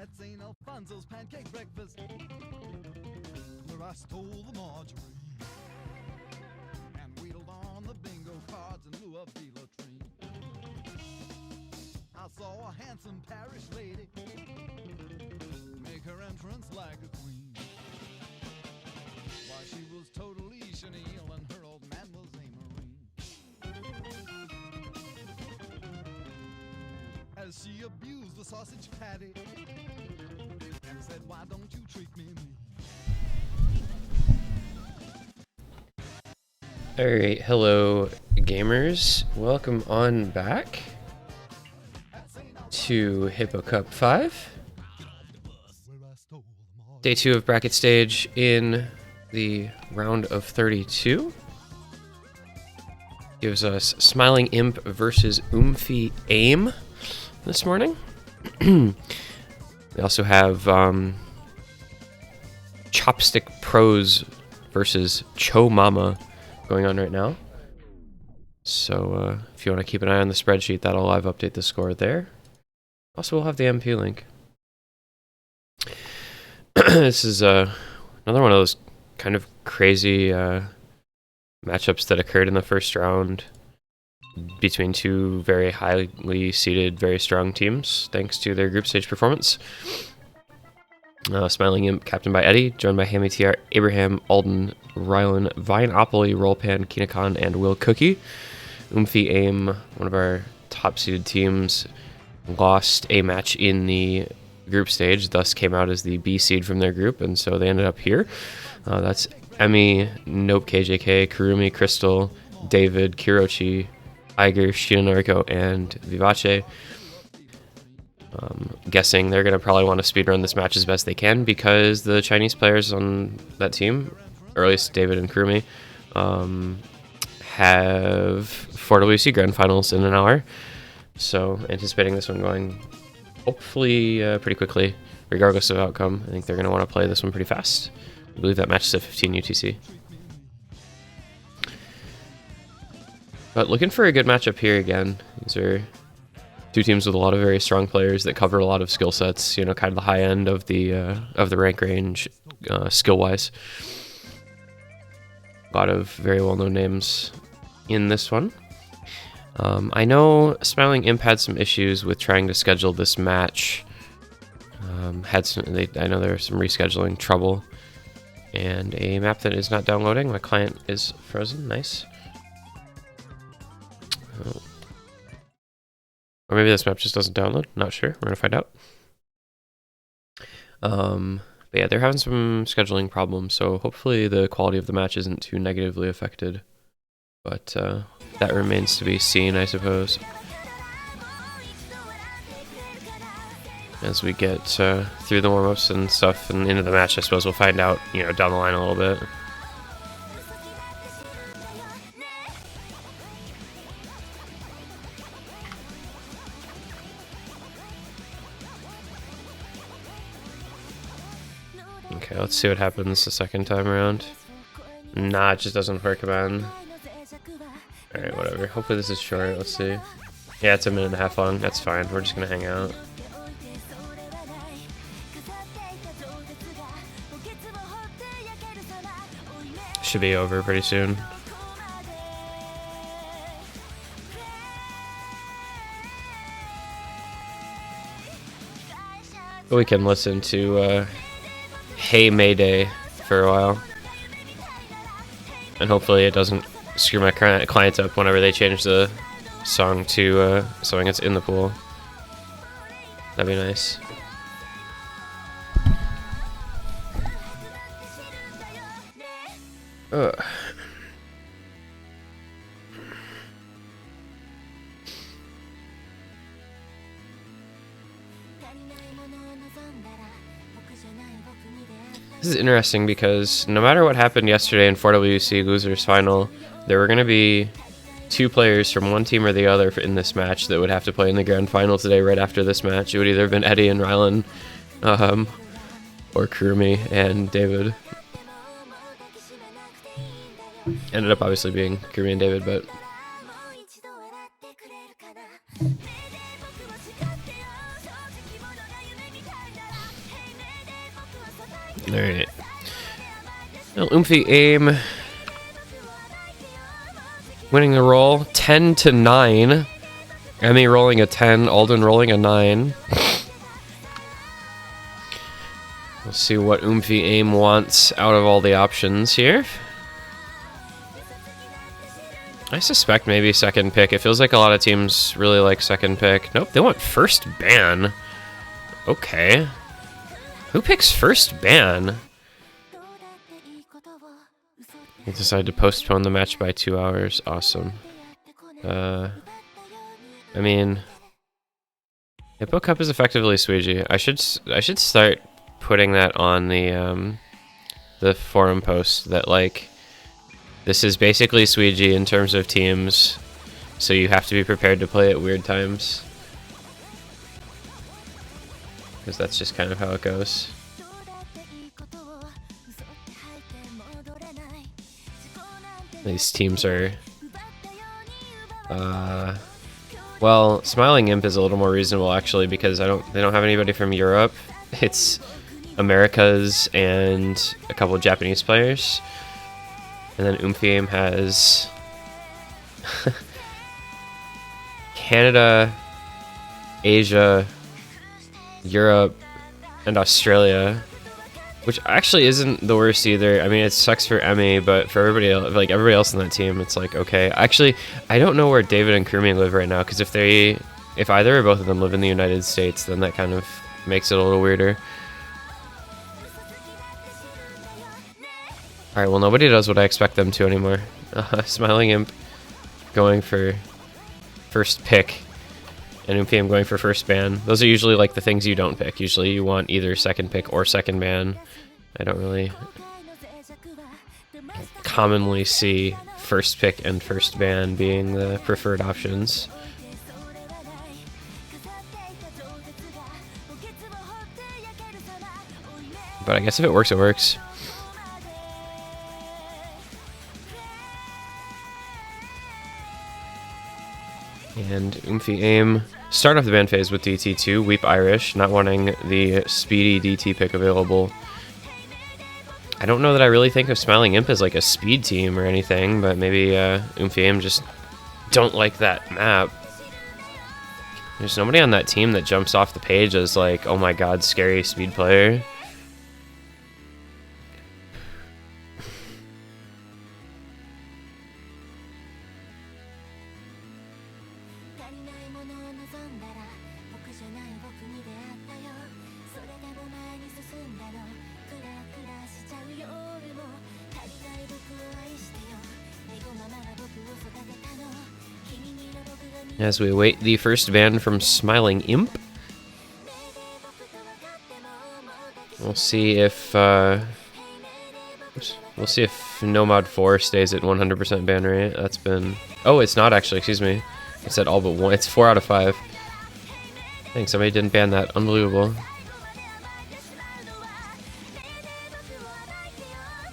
at St. Alfonso's pancake breakfast, where I stole the margarine and wheedled on the bingo cards in lieu of the latrine. I saw a handsome parish lady make her entrance like a queen, while she was totally chenille and her old man was a marine. As she abused the sausage patty and said, "Why don't you treat me mean?" Alright, hello gamers. Welcome on back to Hippo Cup 5. Day 2 of bracket stage in the round of 32. Gives us Smiling Imp versus Oomfie Aim this morning. We also have Chopstick Pros versus Cho Mama going on right now. So if you want to keep an eye on the spreadsheet, that'll live update the score there. Also, we'll have the MP link. This is another one of those kind of crazy matchups that occurred in the first round between two very highly seeded, very strong teams, thanks to their group stage performance. Smiling Imp, captained by Eddie, joined by Hammy TR, Abraham, Alden, Rylan, Vineopoly, Rollpan, Kinakan, and Will Cookie. Oomfie Aim, one of our top-seeded teams, lost a match in the group stage, thus came out as the B seed from their group, and so they ended up here. That's Emmy, Nope KJK, Kurumi, Crystal, David, Kirochi, Iger, Shinonariko, and Vivace. Guessing they're going to probably want to speedrun this match as best they can because the Chinese players on that team, or at least David and Kurumi, have 4WC Grand Finals in an hour. So anticipating this one going hopefully pretty quickly, regardless of outcome. I think they're going to want to play this one pretty fast. I believe that match is at 15 UTC. But looking for a good matchup here again. These are two teams with a lot of very strong players that cover a lot of skill sets, you know, kind of the high end of the rank range skill-wise. A lot of very well-known names in this one. I know Smiling Imp had some issues with trying to schedule this match. I know there's some rescheduling trouble. And a map that is not downloading. My client is frozen. Nice. Oh. Or maybe this map just doesn't download. Not sure. We're going to find out. But yeah, they're having some scheduling problems, so hopefully the quality of the match isn't too negatively affected. But that remains to be seen, I suppose. As we get through the warm-ups and stuff and into the match, I suppose we'll find out, you know, down the line a little bit. Okay, let's see what happens the second time around. Nah, it just doesn't work, man. Alright, whatever. Hopefully this is short. Let's see. Yeah, it's a minute and a half long. That's fine. We're just gonna hang out. Should be over pretty soon. We can listen to Hey Mayday for a while. And hopefully it doesn't screw my clients up whenever they change the song to something that's in the pool. That'd be nice. Ugh. This is interesting because no matter what happened yesterday in 4WC Losers Final, there were going to be two players from one team or the other in this match that would have to play in the Grand Final today right after this match. It would either have been Eddie and Rylan, or Kurumi and David. Ended up obviously being Kurumi and David, but... Alright. Well, oomfie aim. Winning the roll 10-9. Emmy rolling a 10, Alden rolling a 9. We'll see what oomfie aim wants out of all the options here. I suspect maybe second pick. It feels like a lot of teams really like second pick. Nope, they want first ban. Okay. Who picks first ban? They decided to postpone the match by 2 hours. Awesome. I mean, Hippo Cup is effectively Squeegee. I should start putting that on the forum post that like this is basically Squeegee in terms of teams, so you have to be prepared to play at weird times. Because that's just kind of how it goes. These teams are... well, Smiling Imp is a little more reasonable actually because they don't have anybody from Europe. It's Americas and a couple of Japanese players. And then oomfie aim has Canada, Asia, Europe, and Australia, which actually isn't the worst either. I mean, it sucks for Emmy, but for everybody else, like everybody else in that team, it's like okay. Actually, I don't know where David and Kurumi live right now because if either or both of them live in the United States, then that kind of makes it a little weirder. Alright, well nobody does what I expect them to anymore. Smiling Imp going for first pick, and oomfie aim going for first ban. Those are usually like the things you don't pick. Usually you want either second pick or second ban. I don't really commonly see first pick and first ban being the preferred options. But I guess if it works, it works. And oomfie aim start off the ban phase with DT2, Weep Irish, not wanting the speedy DT pick available. I don't know that I really think of Smiling Imp as like a speed team or anything, but maybe oomfie aim just don't like that map. There's nobody on that team that jumps off the page as like, oh my god, scary speed player. As we await the first ban from Smiling Imp, we'll see if Nomad 4 stays at 100% ban rate. That's been it's not actually. Excuse me. I said all but one. It's 4 out of 5. Thanks. Somebody didn't ban that. Unbelievable.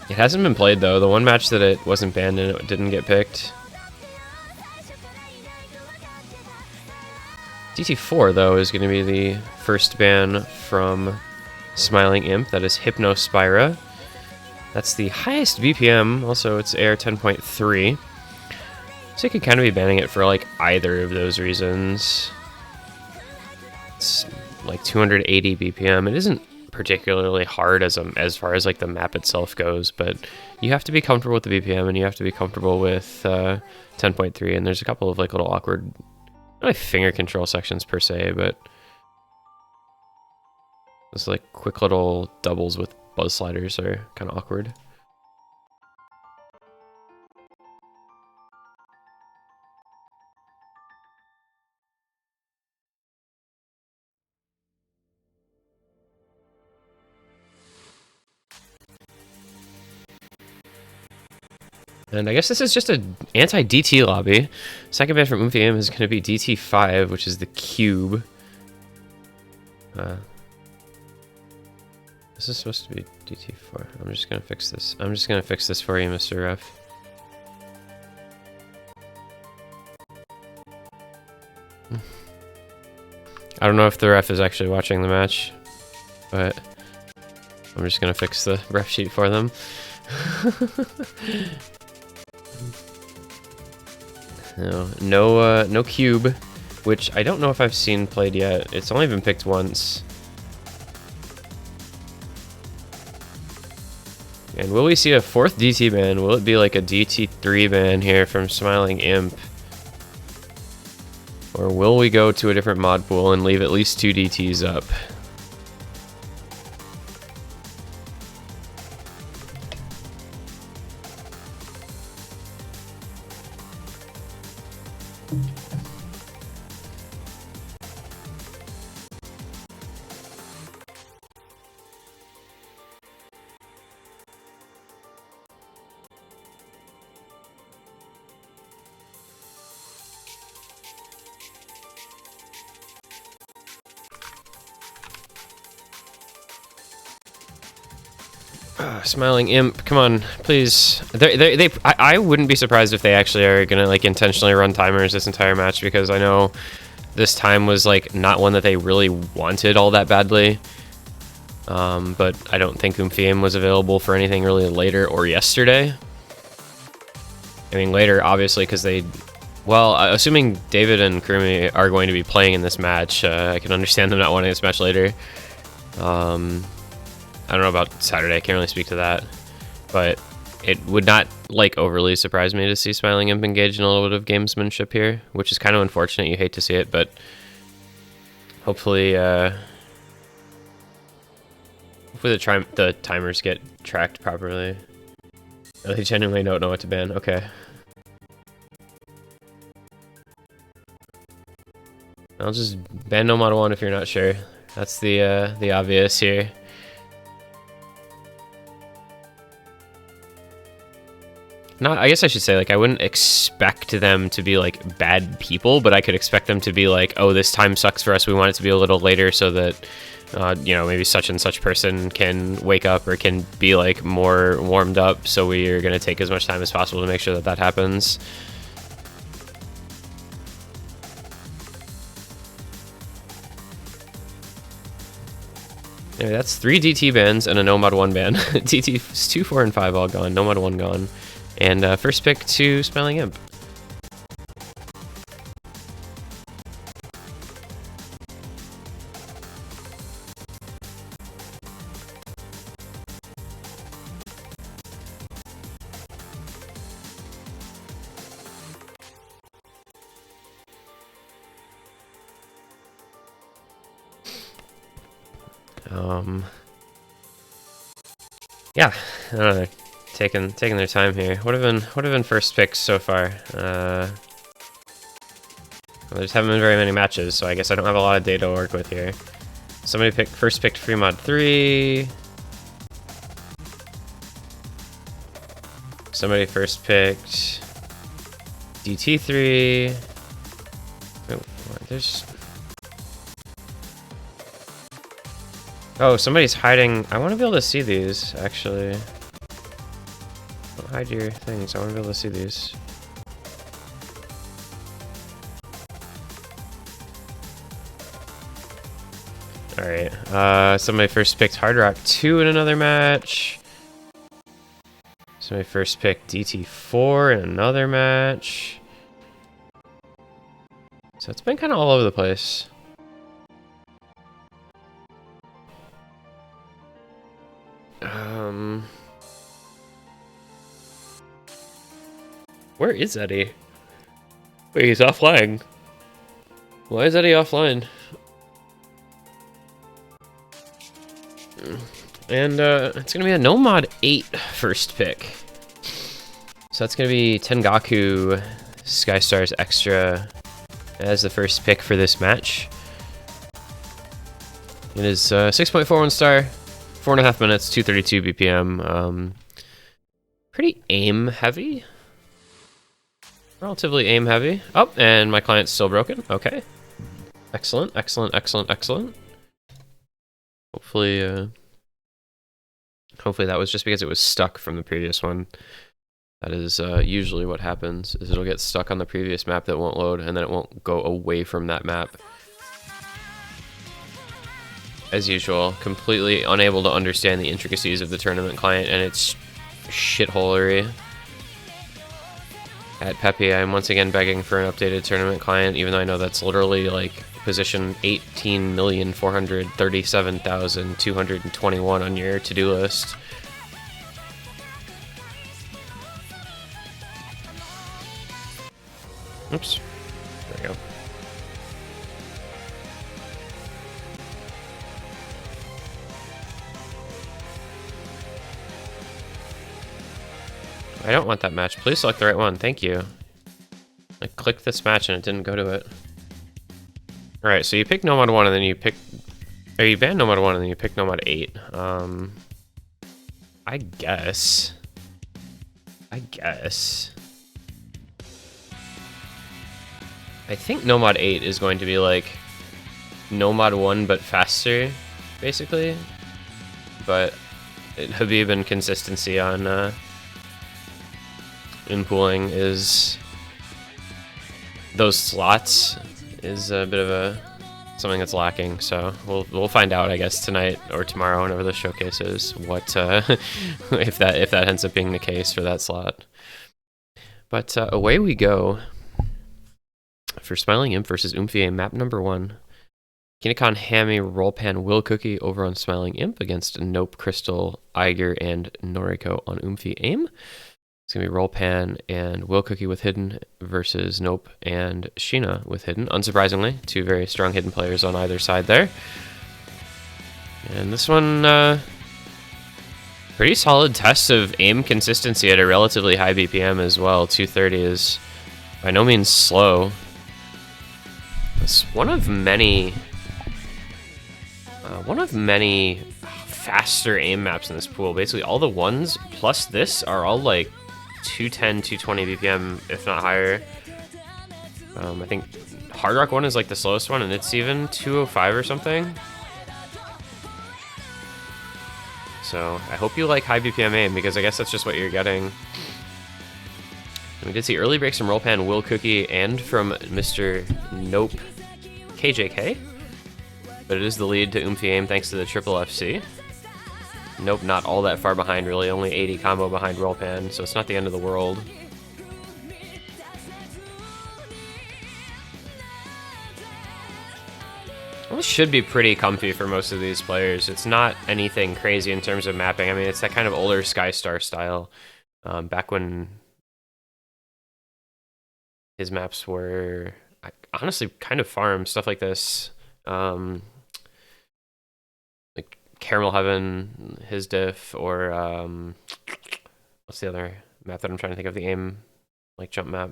It hasn't been played though. The one match that it wasn't banned in, it didn't get picked. DT4 though is going to be the first ban from Smiling Imp. That is Hypnospira. That's the highest BPM. Also, it's AR 10.3. So you could kind of be banning it for like either of those reasons. It's like 280 BPM. It isn't particularly hard as far as like the map itself goes, but you have to be comfortable with the BPM and you have to be comfortable with 10.3. And there's a couple of like little awkward, not like finger control sections per se, but those like quick little doubles with buzz sliders are kind of awkward. And I guess this is just an anti-DT lobby. Second ban from oomfie aim is going to be DT5, which is the cube. This is supposed to be DT4. I'm just going to fix this. I'm just going to fix this for you, Mr. Ref. I don't know if the ref is actually watching the match, but I'm just gonna fix the ref sheet for them. No cube, which I don't know if I've seen played yet. It's only been picked once. And will we see a 4th DT ban? Will it be like a DT3 ban here from Smiling Imp? Or will we go to a different mod pool and leave at least 2 DTs up? Smiling Imp, come on, please. I wouldn't be surprised if they actually are gonna like intentionally run timers this entire match, because I know this time was like not one that they really wanted all that badly. But I don't think oomfie was available for anything really later or yesterday. I mean later, obviously, because they, well, assuming David and Kurumi are going to be playing in this match, I can understand them not wanting this match later. I don't know about Saturday, I can't really speak to that, but it would not like overly surprise me to see Smiling Imp engage in a little bit of gamesmanship here, which is kind of unfortunate. You hate to see it, but hopefully the timers get tracked properly. Oh, they genuinely don't know what to ban. Okay. I'll just ban no mod 1 if you're not sure. That's the obvious here. Not, I guess I should say, like, I wouldn't expect them to be, like, bad people, but I could expect them to be like, oh, this time sucks for us, we want it to be a little later so that, you know, maybe such and such person can wake up or can be, like, more warmed up, so we are going to take as much time as possible to make sure that that happens. Anyway, that's 3 DT bans and a no mod 1 ban. DT 2, 4, and 5 all gone, no mod 1 gone. And first pick to Smiling Imp. Yeah, I don't know. Taking their time here. What have been first picks so far? Well, there just haven't been very many matches, so I guess I don't have a lot of data to work with here. Somebody first picked free mod 3. Somebody first picked DT3. Oh, there's. Oh, somebody's hiding. I want to be able to see these, actually. Don't hide your things. I want to be able to see these. Alright. Somebody first picked Hard Rock 2 in another match. Somebody first picked DT4 in another match. So it's been kind of all over the place. Where is Eddie? Wait, he's offline. Why is Eddie offline? And it's gonna be a no mod 8 first pick. So that's gonna be Tengaku Skystars Extra as the first pick for this match. It is 6.41 star, 4.5 minutes, 232 BPM. Pretty aim heavy. Relatively aim heavy. Oh, and my client's still broken. Okay. Excellent, excellent, excellent, excellent. Hopefully, hopefully that was just because it was stuck from the previous one. That is usually what happens, is it'll get stuck on the previous map that won't load, and then it won't go away from that map. as usual, completely unable to understand the intricacies of the tournament client and its shitholery. At Pepe, I'm once again begging for an updated tournament client, even though I know that's literally like position 18,437,221 on your to-do list. Oops. There we go. I don't want that match. Please select the right one. Thank you. I clicked this match and it didn't go to it. Alright, so you pick Nomad 1 and then you pick... Or you ban Nomad 1 and then you pick Nomad 8. I guess. I think Nomad 8 is going to be like Nomad 1 but faster, basically. But Habib and consistency on inpooling is... Those slots is a bit of something that's lacking, so we'll find out, I guess, tonight or tomorrow, whenever the showcase is, what if that ends up being the case for that slot. But away we go for Smiling Imp versus oomfie, map number 1. Kinikon, Hammy, Rollpan, Will Cookie over on Smiling Imp against Nope, Crystal, Eiger, and Noriko on oomfie aim. It's going to be Rollpan and Will Cookie with Hidden versus Nope and Sheena with Hidden. Unsurprisingly, two very strong Hidden players on either side there. And this one, pretty solid test of aim consistency at a relatively high BPM as well. 230 is by no means slow. It's one of many faster aim maps in this pool. Basically, all the ones plus this are all like 210, 220 BPM, if not higher. I think Hard Rock 1 is like the slowest one, and it's even 205 or something. So I hope you like high BPM aim, because I guess that's just what you're getting. And we did see early breaks from Rollpan, Will Cookie, and from Mr. Nope KJK. But it is the lead to oomfie aim thanks to the triple FC. Nope, not all that far behind, really. Only 80 combo behind Rollpan, so it's not the end of the world. Well, this should be pretty comfy for most of these players. It's not anything crazy in terms of mapping. I mean, it's that kind of older Skystar style. Back when his maps were honestly kind of farm, stuff like this. Like Caramel Heaven, his diff, or what's the other map that I'm trying to think of? The aim, like jump map.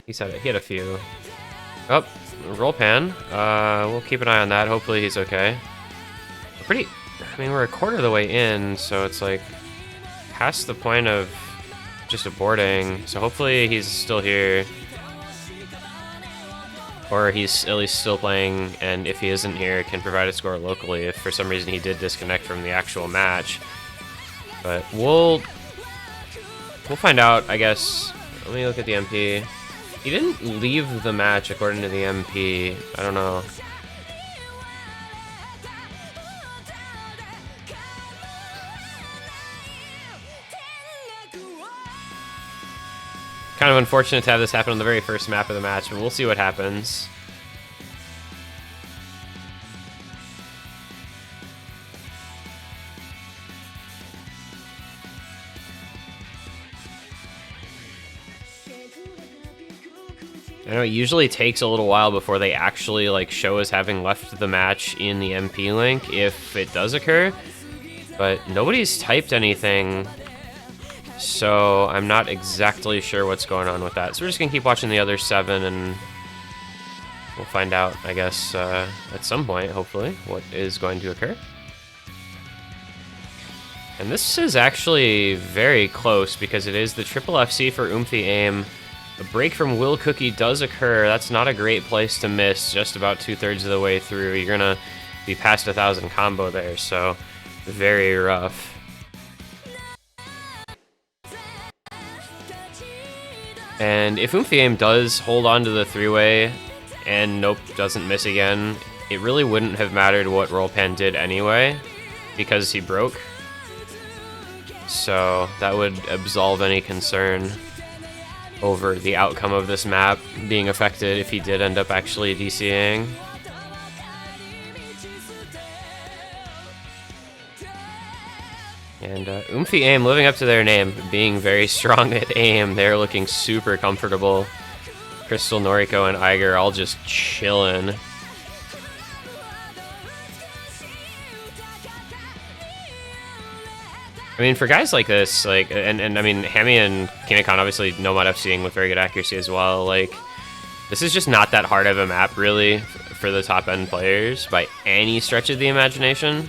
He had a few. Oh, Rollpan. We'll keep an eye on that. Hopefully he's okay. I mean, we're a quarter of the way in, so it's like past the point of just aborting. So hopefully he's still here. Or he's at least still playing, and if he isn't here, can provide a score locally if for some reason he did disconnect from the actual match. But we'll find out, I guess. Let me look at the MP. He didn't leave the match according to the MP. I don't know. Kind of unfortunate to have this happen on the very first map of the match, but we'll see what happens. I know it usually takes a little while before they actually like show us having left the match in the MP link if it does occur, but nobody's typed anything. So I'm not exactly sure what's going on with that. So we're just going to keep watching the other 7 and we'll find out, I guess, at some point, hopefully, what is going to occur. And this is actually very close because it is the triple FC for oomfie aim. A break from Will Cookie does occur. That's not a great place to miss just about 2/3 of the way through. You're going to be past 1,000 combo there, so very rough. And if oomfie aim does hold on to the 3-way and Nope doesn't miss again, it really wouldn't have mattered what Rollpan did anyway, because he broke. So that would absolve any concern over the outcome of this map being affected if he did end up actually DCing. And oomfie aim living up to their name, being very strong at aim. They're looking super comfortable. Crystal, Noriko, and Iger all just chilling. I mean, for guys like this, like, and I mean, Hammy and Kinecon obviously Nomad FCing with very good accuracy as well. Like, this is just not that hard of a map, really, for the top end players by any stretch of the imagination.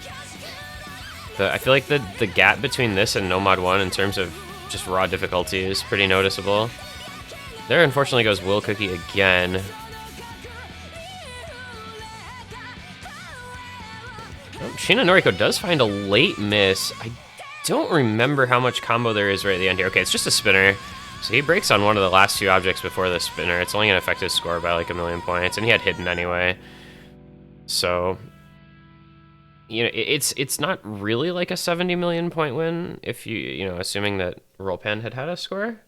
I feel like the gap between this and Nomad 1 in terms of just raw difficulty is pretty noticeable. There, unfortunately, goes Will Cookie again. Oh, Sheena Noriko does find a late miss. I don't remember how much combo there is right at the end here. Okay, it's just a spinner. So he breaks on one of the last two objects before the spinner. It's only going to affect his score by like 1,000,000 points, and he had hidden anyway. So, you know, it's not really like a 70 million point win if you know, assuming that Rollpan had a score.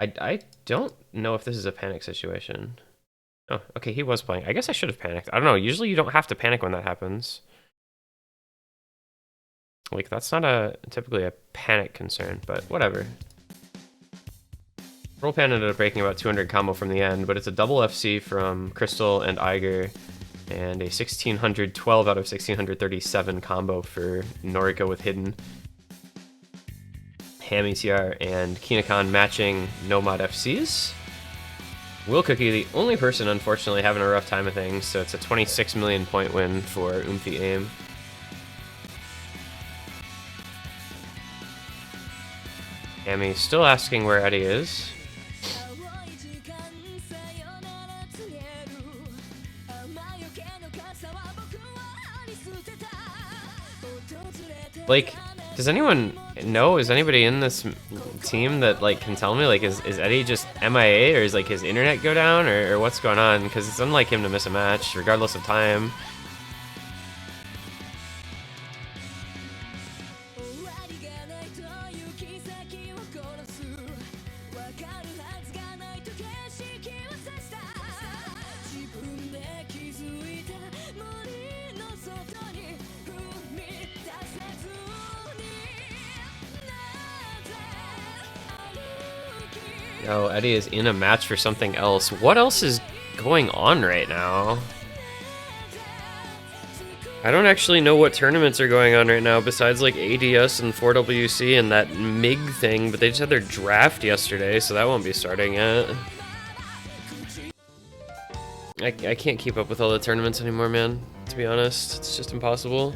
I don't know if this is a panic situation. Oh, okay, he was playing. I guess I should have panicked. I don't know. Usually you don't have to panic when that happens. Like, that's not typically a panic concern, but whatever. Rollpan ended up breaking about 200 combo from the end, but it's a double FC from Crystal and Iger, and a 1612 out of 1637 combo for Noriko with hidden. Hammy TR and Kinecon matching Nomad FCs. Will Cookie, the only person unfortunately having a rough time of things, so it's a 26 million point win for oomfie aim. Hammy still asking where Eddie is. Like, does anyone know? Is anybody in this team that like can tell me? Like, is Eddie just MIA, or is like his internet go down, or what's going on? Because it's unlike him to miss a match, regardless of time. Oh, Eddie is in a match for something else. What else is going on right now? I don't actually know what tournaments are going on right now besides like ADS and 4WC and that MIG thing, but they just had their draft yesterday, so that won't be starting yet. I can't keep up with all the tournaments anymore, man. To be honest, it's just impossible.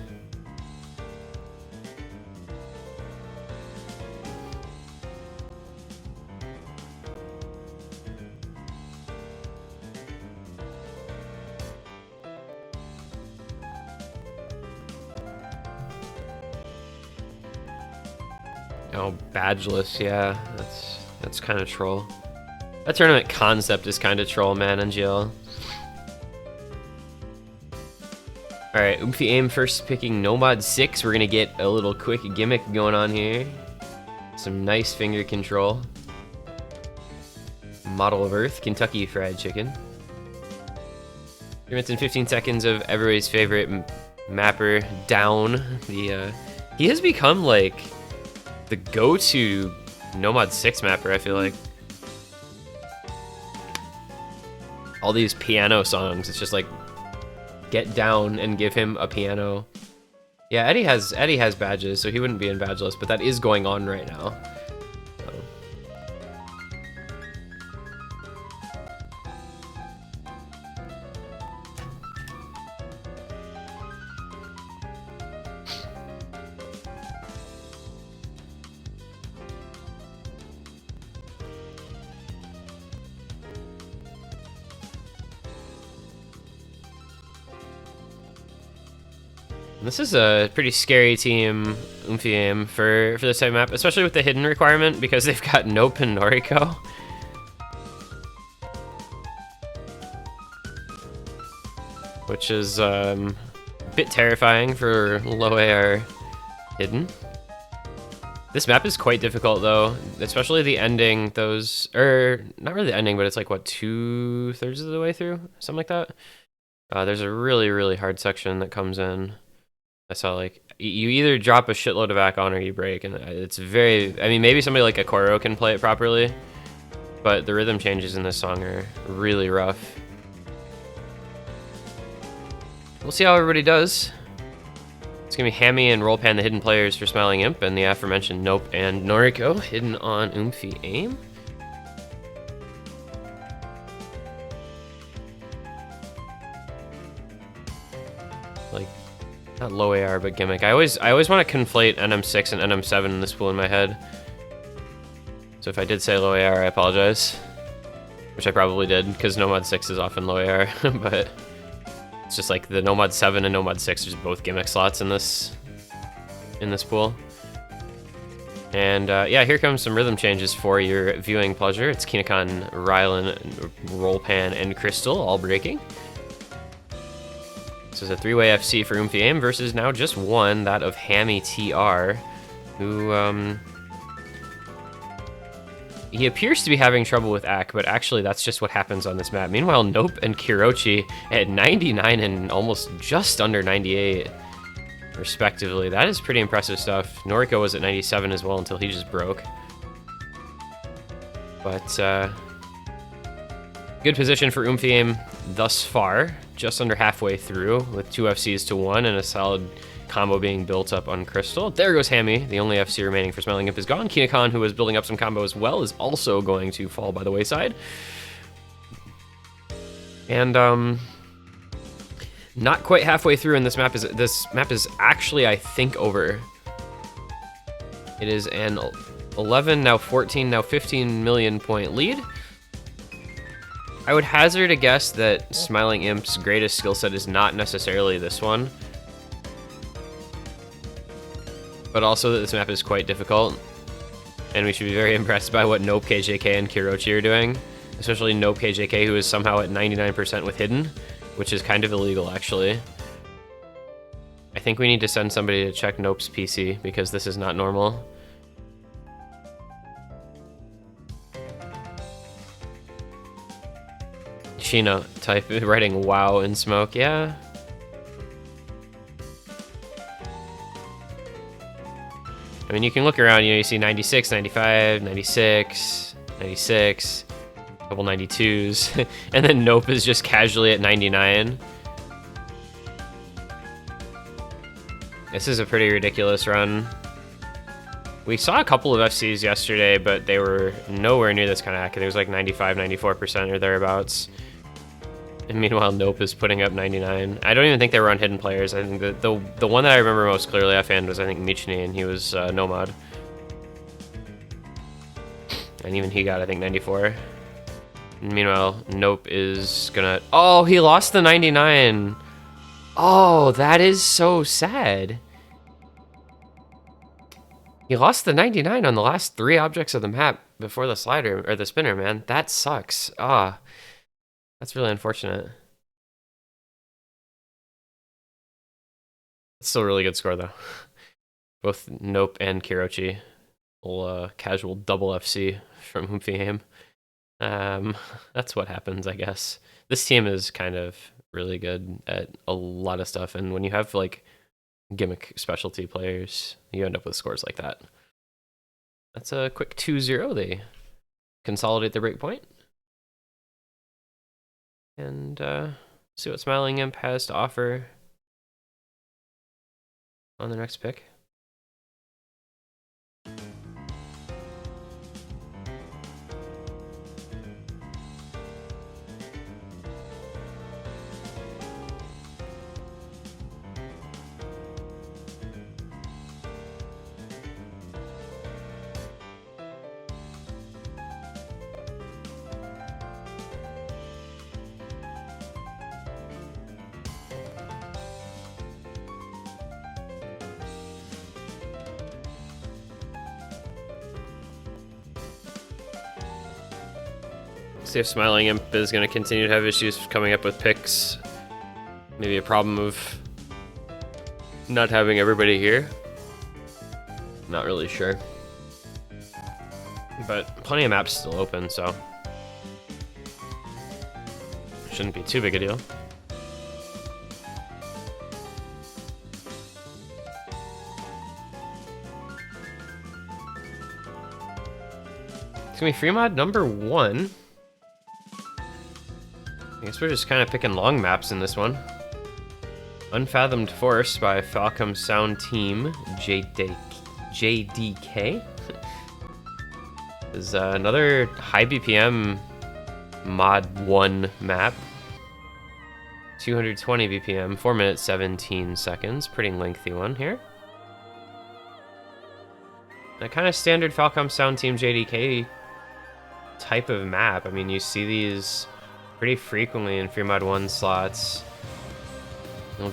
Oh, badgeless, yeah, that's kind of troll. That tournament concept is kind of troll, man, NGL. Alright, oomfie aim first picking Nomad 6. We're gonna get a little quick gimmick going on here. Some nice finger control. Model of Earth, Kentucky Fried Chicken. 3 minutes and 15 seconds of everybody's favorite mapper, Down. He has become like the go-to Nomad 6 mapper, I feel like. All these piano songs, it's just like, get down and give him a piano. Yeah, Eddie has badges, so he wouldn't be in badgeless, but that is going on right now. This is a pretty scary team, oomfie aim, for this type of map, especially with the hidden requirement, because they've got Nope and Noriko. which is a bit terrifying for low AR hidden. This map is quite difficult though, especially the ending. Those, or not really the ending, but it's like what, 2/3 of the way through, something like that. There's a really hard section that comes in. I saw like you either drop a shitload of back on or you break, and it's very. I mean, maybe somebody like a Koro can play it properly, but the rhythm changes in this song are really rough. We'll see how everybody does. It's gonna be Hammy and Rollpan, the hidden players for Smiling Imp, and the aforementioned Nope and Noriko, hidden on Oomfie aim. Like, not low AR, but gimmick. I always want to conflate NM6 and NM7 in this pool in my head. So if I did say low AR, I apologize. Which I probably did, because Nomad 6 is often low AR, but it's just like the Nomad 7 and Nomad 6 are both gimmick slots in this pool. And yeah, here comes some rhythm changes for your viewing pleasure. It's Kinekan, Rylan, Rollpan, and Crystal all breaking. This is a 3-way FC for Oomfie aim versus now just one, that of Hammy TR, who he appears to be having trouble with Ak, but actually that's just what happens on this map. Meanwhile, Nope and Kirochi at 99 and almost just under 98, respectively. That is pretty impressive stuff. Noriko was at 97 as well until he just broke. But good position for Oomfie aim thus far, just under halfway through, with 2 FCs to 1 and a solid combo being built up on Crystal. There goes Hammy. The only FC remaining for Smiling Imp is gone. Kinekan, who was building up some combo as well, is also going to fall by the wayside. And not quite halfway through, and this map is actually, I think, over. It is an 11, now 14, now 15 million point lead. I would hazard a guess that Smiling Imp's greatest skill set is not necessarily this one, but also that this map is quite difficult, and we should be very impressed by what Nope, KJK, and Kirochi are doing, especially Nope KJK, who is somehow at 99% with hidden, which is kind of illegal, actually. I think we need to send somebody to check Nope's PC, because this is not normal. Sheena type writing wow in smoke, yeah. I mean, you can look around, you see 96, 95, 96, 96, a couple 92s, and then Nope is just casually at 99. This is a pretty ridiculous run. We saw a couple of FCs yesterday, but they were nowhere near this kind of accurate. It was like 95, 94% or thereabouts. And meanwhile, Nope is putting up 99. I don't even think they were on hidden players. I think the one that I remember most clearly offhand was, I think, Michini, and he was Nomad. And even he got, I think, 94. And meanwhile, Nope is gonna... Oh, he lost the 99! Oh, that is so sad. He lost the 99 on the last 3 objects of the map before the slider, or the spinner, man. That sucks. Ah. That's really unfortunate. It's still a really good score, though. Both Nope and Kirochi. Little casual double FC from Oomfie aim. That's what happens, I guess. This team is kind of really good at a lot of stuff, and when you have, like, gimmick specialty players, you end up with scores like that. That's a quick 2-0. They consolidate the break point. And see what Smiling Imp has to offer on the next pick. See if Smiling Imp is going to continue to have issues coming up with picks Maybe a problem of not having everybody here. Not really sure. But plenty of maps still open, so shouldn't be too big a deal. It's gonna be free mod number 1. I guess we're just kind of picking long maps in this one. Unfathomed Force by Falcom Sound Team JDK. Is another high BPM mod 1 map. 220 BPM, 4 minutes 17 seconds. Pretty lengthy one here. A kind of standard Falcom Sound Team JDK type of map. I mean, you see these pretty frequently in free mod 1 slots.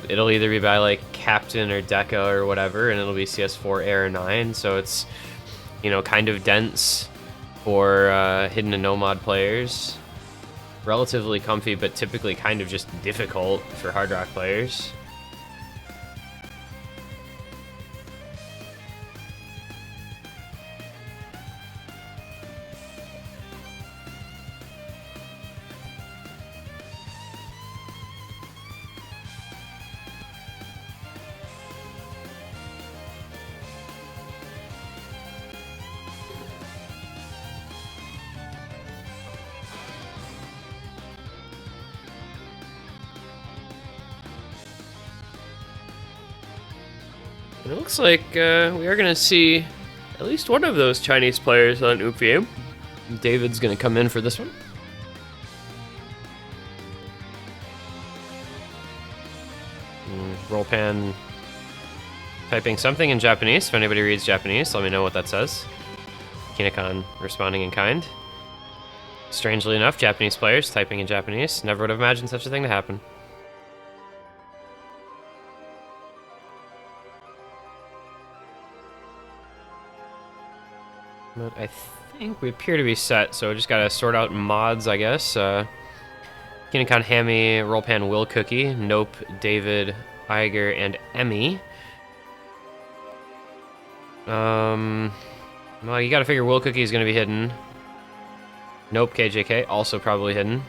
It'll either be by like Captain or Deca or whatever, and it'll be CS4 Air 9, so it's, you know, kind of dense for hidden and no mod players. Relatively comfy, but typically kind of just difficult for hard rock players. It looks like we are going to see at least one of those Chinese players on oomfie. David's going to come in for this one. Rollpan typing something in Japanese. If anybody reads Japanese, let me know what that says. Kinecon responding in kind. Strangely enough, Japanese players typing in Japanese. Never would have imagined such a thing to happen. But I think we appear to be set, so we just gotta sort out mods, I guess. Kinecon, Hammy, Rollpan, Will Cookie, Nope, David, Iger, and Emmy. Well, you gotta figure Will Cookie is gonna be hidden. Nope, KJK, also probably hidden.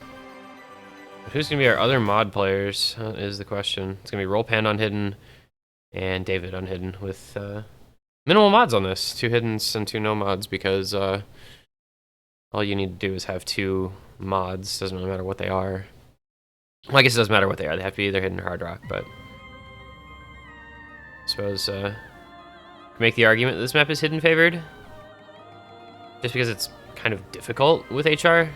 But who's gonna be our other mod players, is the question. It's gonna be Rollpan unhidden, and David unhidden, with minimal mods on this. 2 hiddens and 2 no mods, because all you need to do is have 2 mods. Doesn't really matter what they are. Well, I guess it doesn't matter what they are. They have to be either hidden or hard rock, but I suppose make the argument that this map is hidden favored, just because it's kind of difficult with HR,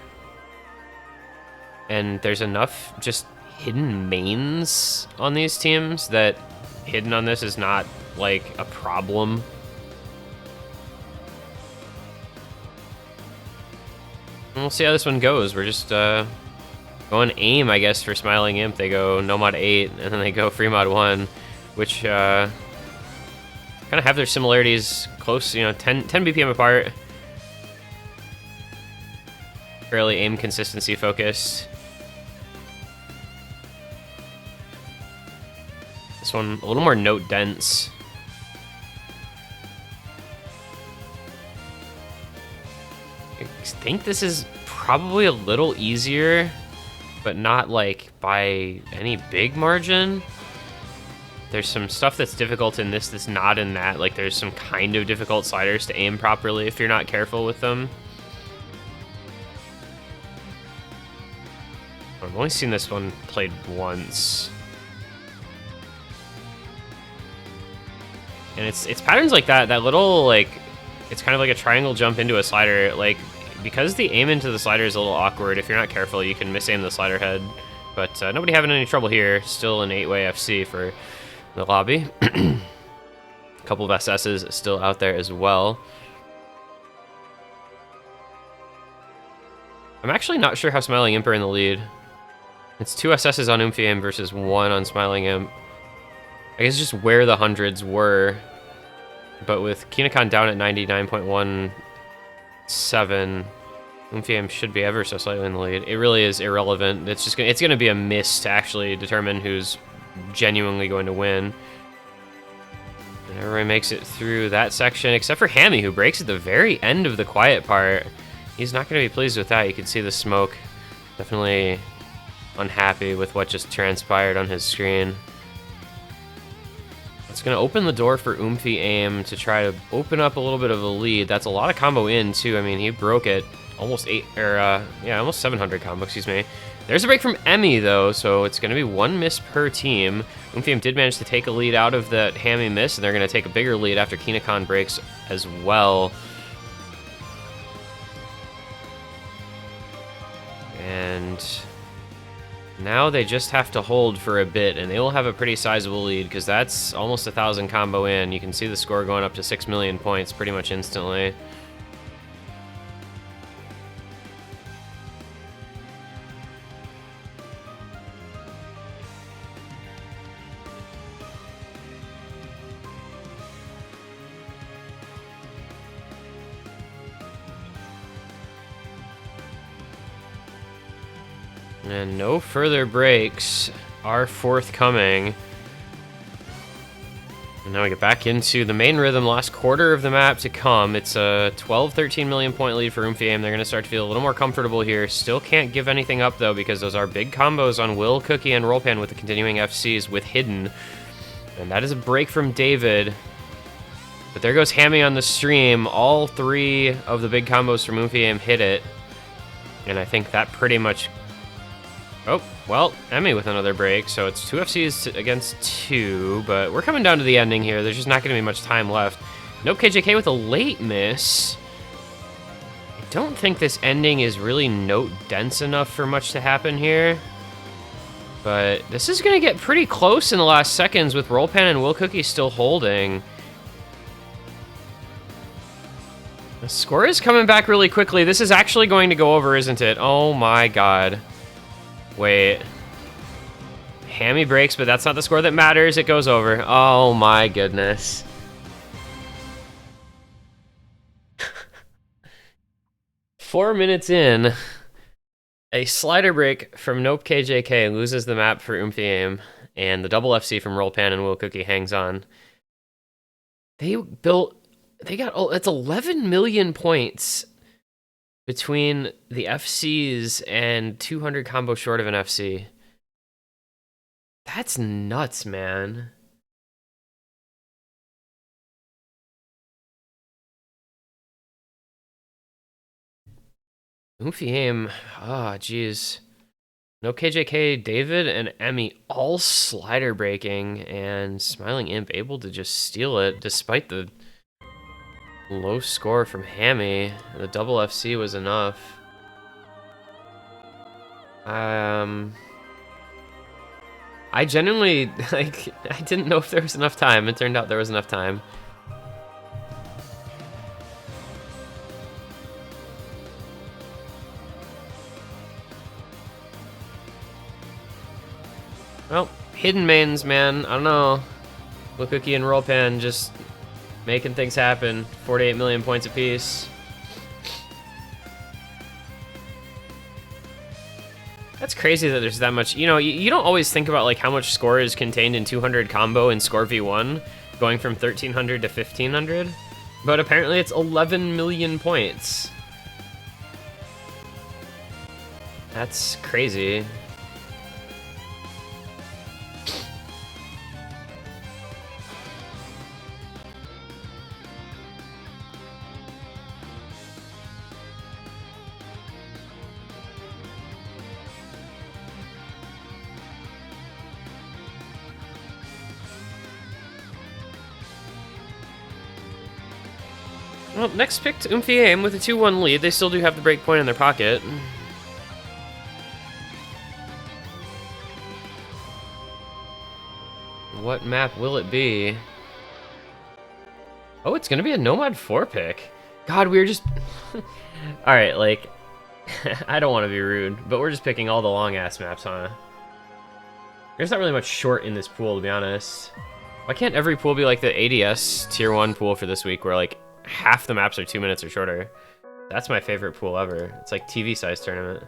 and there's enough just hidden mains on these teams that hidden on this is not like a problem. And we'll see how this one goes. We're just going aim, I guess, for Smiling Imp. They go no mod 8, and then they go free mod 1, which kind of have their similarities close, you know, 10 BPM apart. Fairly aim consistency focused. This one a little more note dense. I think this is probably a little easier, but not like by any big margin. There's some stuff that's difficult in this that's not in that. Like there's some kind of difficult sliders to aim properly if you're not careful with them. I've only seen this one played once. And it's patterns like that, that little, like, it's kind of like a triangle jump into a slider. Like, because the aim into the slider is a little awkward, if you're not careful, you can misaim the slider head. But nobody having any trouble here. Still an 8-way FC for the lobby. A couple of SSs still out there as well. I'm actually not sure how Smiling Imp are in the lead. It's 2 SSs on oomfie versus 1 on Smiling Imp. I guess just where the hundreds were. But with Kinecon down at 99.17, oomfie should be ever so slightly in the lead. It really is irrelevant. It's just it's gonna be a miss to actually determine who's genuinely going to win. And everyone makes it through that section, except for Hammy, who breaks at the very end of the quiet part. He's not going to be pleased with that. You can see the smoke. Definitely unhappy with what just transpired on his screen. It's going to open the door for oomfie aim to try to open up a little bit of a lead. That's a lot of combo in, too. I mean, he broke it. Almost almost 700 combo, excuse me. There's a break from Emmy, though, so it's going to be 1 miss per team. oomfie did manage to take a lead out of that Hammy miss, and they're going to take a bigger lead after Kinecon breaks as well. And now they just have to hold for a bit, and they will have a pretty sizable lead, because that's almost 1,000 combo in. You can see the score going up to 6 million points pretty much instantly. And no further breaks are forthcoming. And now we get back into the main rhythm, last quarter of the map to come. It's a 12-13 million point lead for oomfie aim. They're going to start to feel a little more comfortable here. Still can't give anything up, though, because those are big combos on Will, Cookie, and Rollpan with the continuing FCs with Hidden. And that is a break from David. But there goes Hammy on the stream. All 3 of the big combos from oomfie aim hit it. And I think that pretty much... Oh, well, Emmy with another break, so it's 2 FCs against 2, but we're coming down to the ending here. There's just not going to be much time left. Nope, KJK with a late miss. I don't think this ending is really note-dense enough for much to happen here. But this is going to get pretty close in the last seconds with Rollpan and Will Cookie still holding. The score is coming back really quickly. This is actually going to go over, isn't it? Oh my god. Wait. Hammy breaks, but that's not the score that matters. It goes over. Oh my goodness. Four minutes in, a slider break from Nope KJK loses the map for oomfie aim, and the double FC from Rollpan and Will Cookie hangs on. They got, oh, it's 11 million points between the FCs and 200 combo short of an FC. That's nuts, man. oomfie aim, jeez. No KJK, David, and Emmy all slider breaking, and Smiling Imp able to just steal it despite the low score from Hammy. The double FC was enough. I genuinely, like, I didn't know if there was enough time. It turned out there was enough time. Well, hidden mains, man. I don't know. Will Cookie and Rollpan just making things happen. 48 million points apiece. That's crazy that there's that much. You know, you don't always think about like how much score is contained in 200 combo in Score V1, going from 1300 to 1500. But apparently it's 11 million points. That's crazy. Well, next picked oomfie aim with a 2-1 lead. They still do have the break point in their pocket. What map will it be? Oh, it's gonna be a Nomad 4 pick. God, we were just... Alright, like... I don't want to be rude, but we're just picking all the long-ass maps, huh? There's not really much short in this pool, to be honest. Why can't every pool be like the ADS Tier 1 pool for this week, where like half the maps are 2 minutes or shorter? That's my favorite pool ever. It's like TV-sized tournament.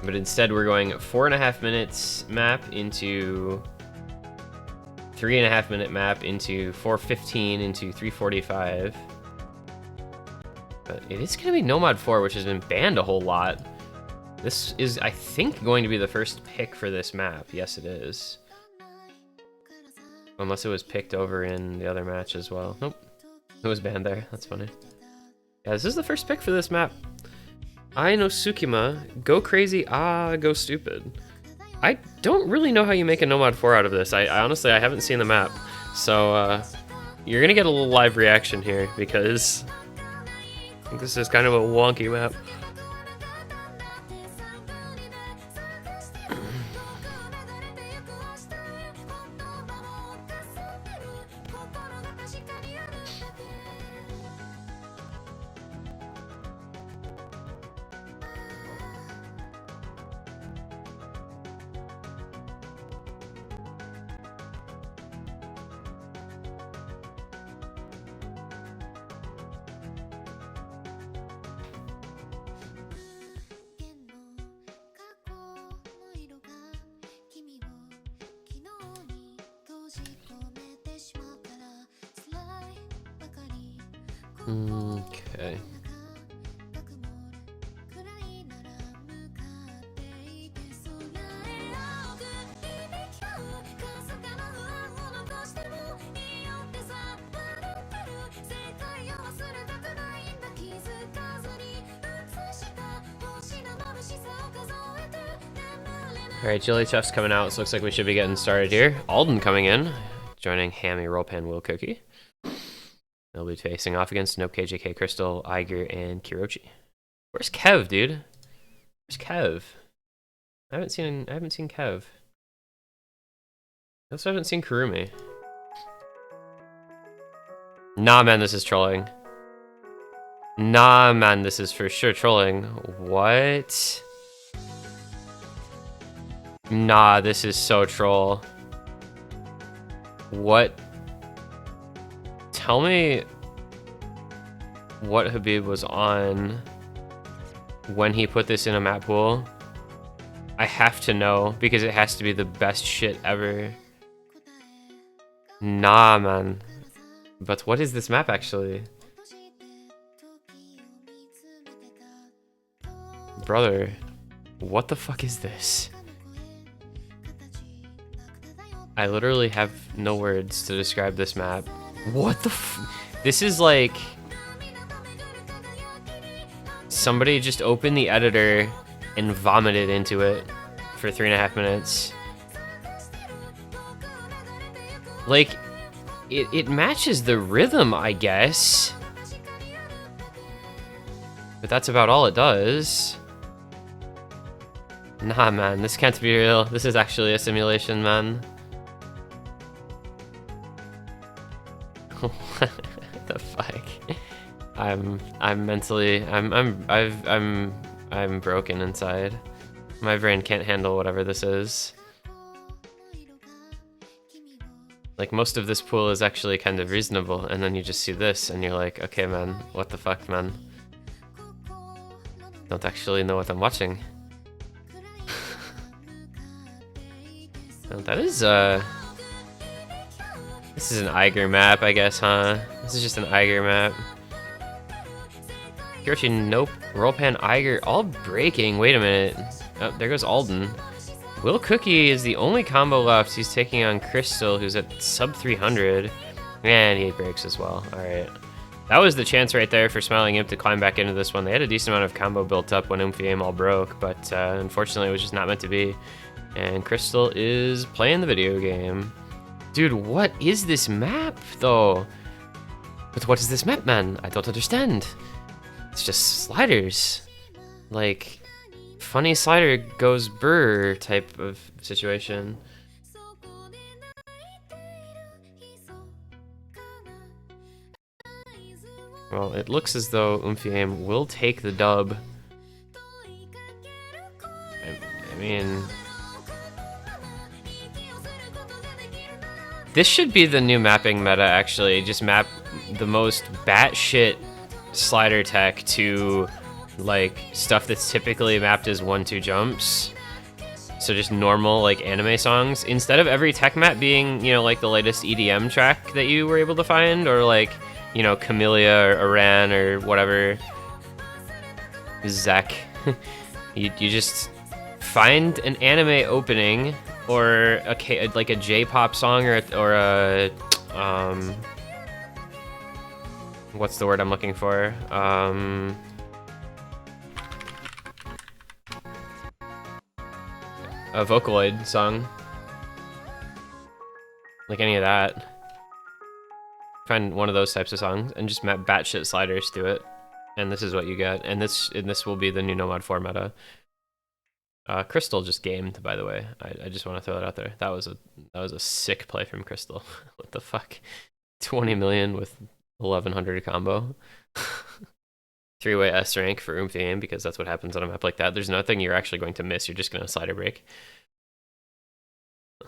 But instead we're going 4.5 minutes map into 3.5 minute map into 4:15 into 3:45. But it is going to be Nomad 4, which has been banned a whole lot. This is, I think, going to be the first pick for this map. Yes, it is. Unless it was picked over in the other match as well. Nope. It was banned there. That's funny. Yeah, this is the first pick for this map. I know Tsukima. Go crazy. Go stupid. I don't really know how you make a Nomad 4 out of this. I honestly, I haven't seen the map. So, you're going to get a little live reaction here because I think this is kind of a wonky map. Okay. Alright, Chili Chef's coming out, so looks like we should be getting started here. Alden coming in, joining Hammy, Rollpan, Will Cookie. They'll be facing off against Nope, KJK, Crystal, Iger, and Kirochi. Where's Kev, dude? Where's Kev? I haven't seen Kev. I also haven't seen Kurumi. Nah, man, this is trolling. Nah, man, this is for sure trolling. What? Nah, this is so troll. What? Tell me what Habib was on when he put this in a map pool. I have to know because it has to be the best shit ever. Nah, man. But what is this map actually? Brother, what the fuck is this? I literally have no words to describe this map. What the this is like somebody just opened the editor and vomited into it for 3.5 minutes. Like, it matches the rhythm, I guess. But that's about all it does. Nah, man, this can't be real. This is actually a simulation, man. What the fuck? I'm broken inside. My brain can't handle whatever this is. Like, most of this pool is actually kind of reasonable, and then you just see this and you're like, okay, man, what the fuck, man? Don't actually know what I'm watching. Well, that is this is an Iger map, I guess, huh? This is just an Iger map. Kiroshi, nope. Rollpan, Iger, all breaking. Wait a minute. Oh, there goes Alden. Will Cookie is the only combo left. He's taking on Crystal, who's at sub 300. And he breaks as well. Alright. That was the chance right there for Smiling Imp to climb back into this one. They had a decent amount of combo built up when oomfie aim all broke, but unfortunately it was just not meant to be. And Crystal is playing the video game. Dude, what is this map, though? But what is this map, man? I don't understand. It's just sliders. Like, funny slider goes brr type of situation. Well, it looks as though oomfie aim will take the dub. I mean... This should be the new mapping meta, actually. Just map the most batshit slider tech to like stuff that's typically mapped as 1-2 jumps. So just normal like anime songs, instead of every tech map being, you know, like the latest EDM track that you were able to find, or like, you know, Camellia or Iran or whatever, Zek. you just find an anime opening or like a J-pop song or a what's the word I'm looking for? A Vocaloid song. Like any of that. Find one of those types of songs and just map batshit sliders to it. And this is what you get. And this will be the new Nomad 4 meta. Crystal just gamed, by the way. I just want to throw that out there. That was a sick play from Crystal. What the fuck? 20 million with 1100 combo. 3-way S rank for oomfie aim, because that's what happens on a map like that. There's nothing you're actually going to miss. You're just going to slider break.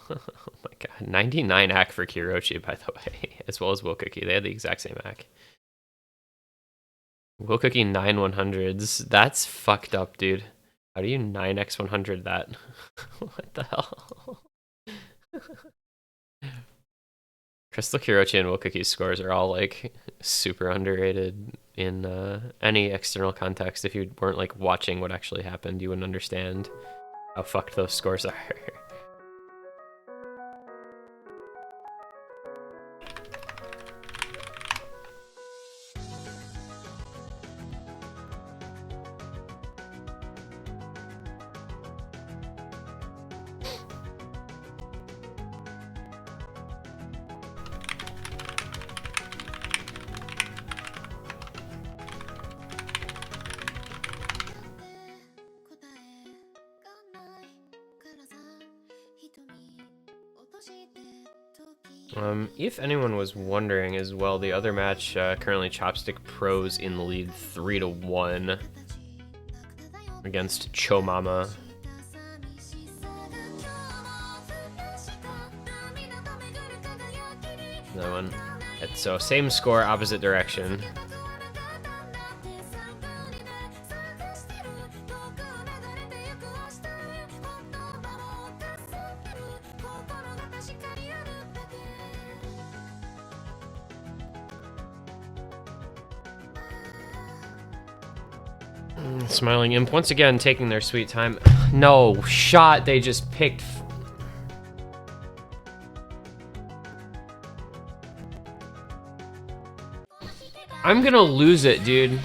Oh my god. 99 hack for Kirochi, by the way, as well as Will Cookie. They had the exact same hack. Will Cookie 9 100s. That's fucked up, dude. How do you 9x 100 that? What the hell? Crystal, Kirochi, and Will Cookie's scores are all like super underrated in any external context. If you weren't like watching what actually happened, you wouldn't understand how fucked those scores are. If anyone was wondering as well, the other match, currently Chopstick Pros in the lead 3-1 against Cho Mama. Another one. So same score, opposite direction. Smiling Imp once again taking their sweet time. No shot, they just picked. I'm gonna lose it, dude.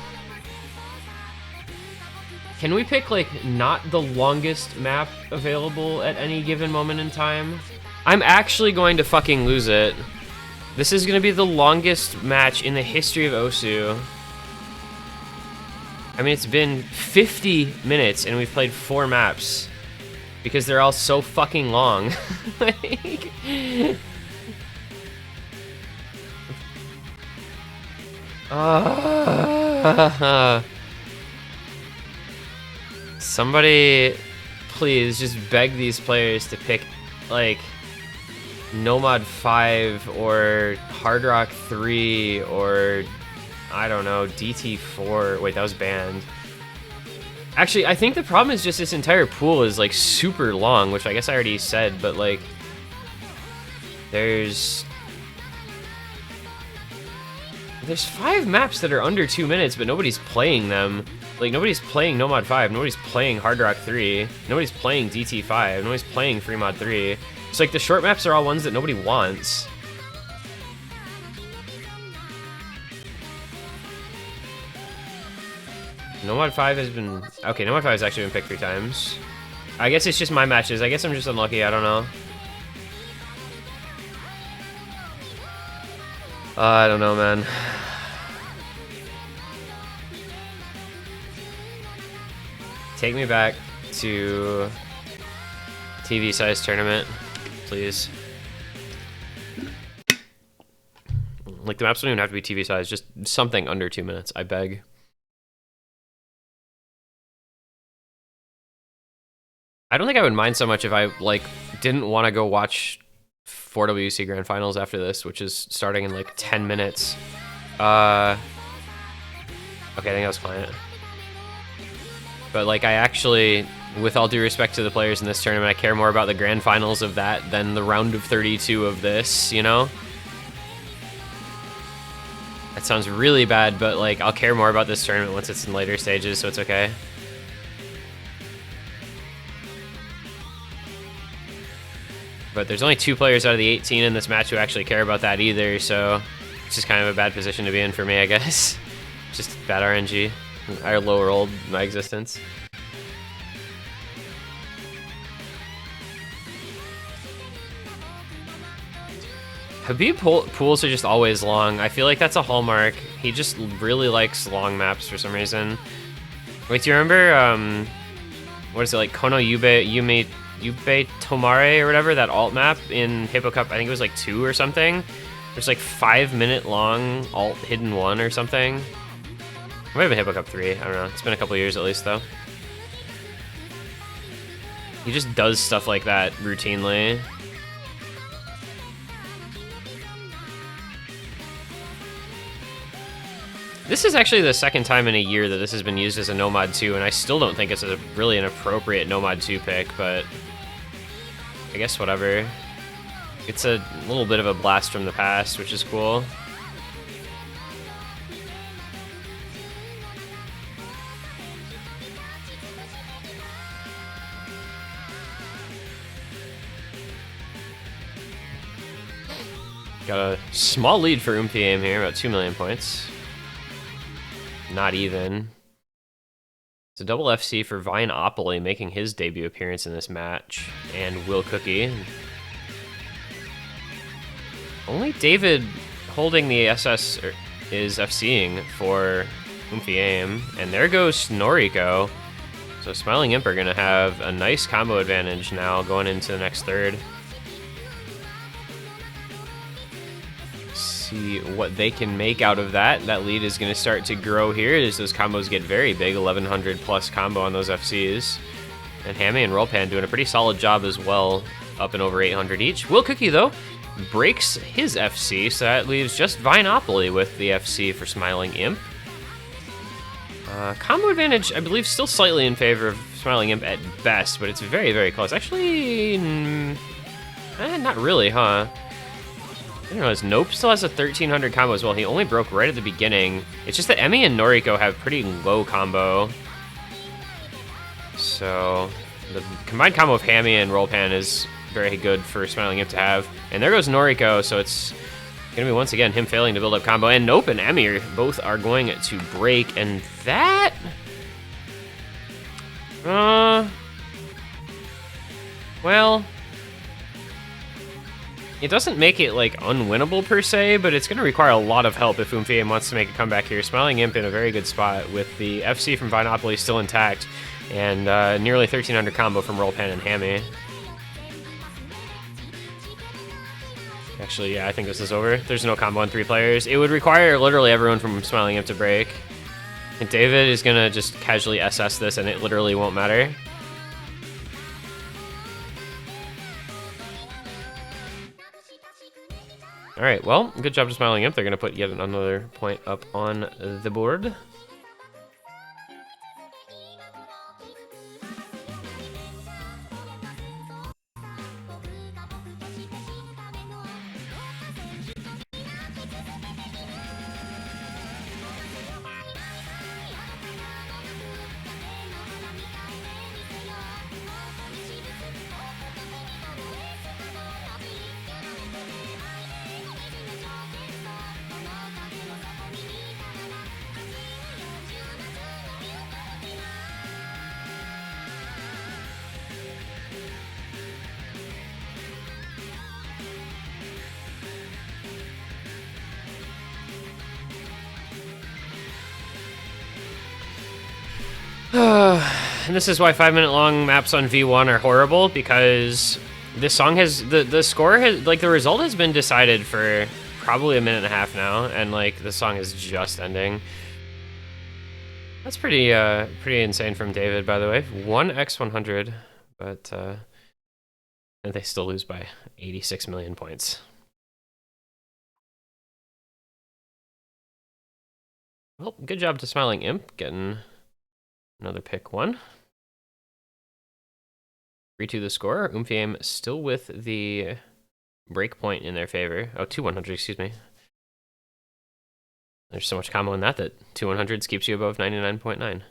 Can we pick like not the longest map available at any given moment in time? I'm actually going to fucking lose it. This is gonna be the longest match in the history of Osu. I mean, it's been 50 minutes and we've played 4 maps because they're all so fucking long. Like, somebody please just beg these players to pick like Nomad 5 or Hard Rock 3 or I don't know, DT4. Wait, that was banned. Actually, I think the problem is just this entire pool is like super long, which I guess I already said, but like there's 5 maps that are under 2 minutes, but nobody's playing them. Like nobody's playing Nomad 5, nobody's playing Hard Rock 3, nobody's playing DT5, nobody's playing Fremod 3. It's like the short maps are all ones that nobody wants. Nomad 5 has been... Okay, Nomad 5 has actually been picked 3 times. I guess it's just my matches. I guess I'm just unlucky. I don't know. I don't know, man. Take me back to TV size tournament, please. Like, the maps don't even have to be TV size. Just something under 2 minutes, I beg. I don't think I would mind so much if I like didn't want to go watch 4WC Grand Finals after this, which is starting in like 10 minutes. Okay, I think that was client. But like, I actually, with all due respect to the players in this tournament, I care more about the grand finals of that than the round of 32 of this, you know? That sounds really bad, but like, I'll care more about this tournament once it's in later stages, so it's okay. But there's only 2 players out of the 18 in this match who actually care about that either, so it's just kind of a bad position to be in for me, I guess. Just bad RNG. I low-rolled my existence. Habib pools are just always long. I feel like that's a hallmark. He just really likes long maps for some reason. Wait, do you remember, what is it, like Kono Yube Tomare or whatever, that alt map in Hippo Cup? I think it was like 2 or something. There's like 5-minute long alt hidden 1 or something. It might have been Hippo Cup 3, I don't know. It's been a couple years at least though. He just does stuff like that routinely. This is actually the second time in a year that this has been used as a No-Mod 2, and I still don't think it's really an appropriate No-Mod 2 pick, but I guess whatever. It's a little bit of a blast from the past, which is cool. Got a small lead for oomfie aim here, about 2 million points. Not even. It's a double FC for Vineopoly making his debut appearance in this match, and Will Cookie. Only David holding the SS is FCing for oomfie aim, and there goes Noriko. So Smiling Imp are gonna have a nice combo advantage now going into the next third. See what they can make out of that. That lead is going to start to grow here as those combos get very big. 1100 plus combo on those FCs. And Hammy and Rollpan doing a pretty solid job as well, up and over 800 each. Will Cookie, though, breaks his FC, so that leaves just Vineopoly with the FC for Smiling Imp. Combo advantage, I believe, still slightly in favor of Smiling Imp at best, but it's very, very close. Actually, not really, huh? I don't know, Nope still has a 1300 combo as well. He only broke right at the beginning. It's just that Emmy and Noriko have pretty low combo. So the combined combo of Hammy and Rollpan is very good for Smiling Imp to have. And there goes Noriko, so it's going to be once again him failing to build up combo. And Nope and Emmy both are going to break, and that... well... it doesn't make it, like, unwinnable per se, but it's going to require a lot of help if oomfie wants to make a comeback here. Smiling Imp in a very good spot with the FC from Vineopoly still intact, and nearly 1300 combo from Rollpan and Hammy. Actually, yeah, I think this is over. There's no combo on 3 players. It would require literally everyone from Smiling Imp to break. And David is going to just casually SS this, and it literally won't matter. Alright, well, good job to Smiling Imp. They're going to put yet another point up on the board. And this is why 5-minute long maps on V1 are horrible, because this song has the score has, like, the result has been decided for probably a minute and a half now, and like the song is just ending. That's pretty insane from David, by the way. 1x100, but and they still lose by 86 million points. Well, good job to Smiling Imp getting Another pick 1. 3-2 the score. Oomfie aim still with the break point in their favor. Oh, 2 100s, excuse me. There's so much combo in that 2 100s keeps you above 99.9.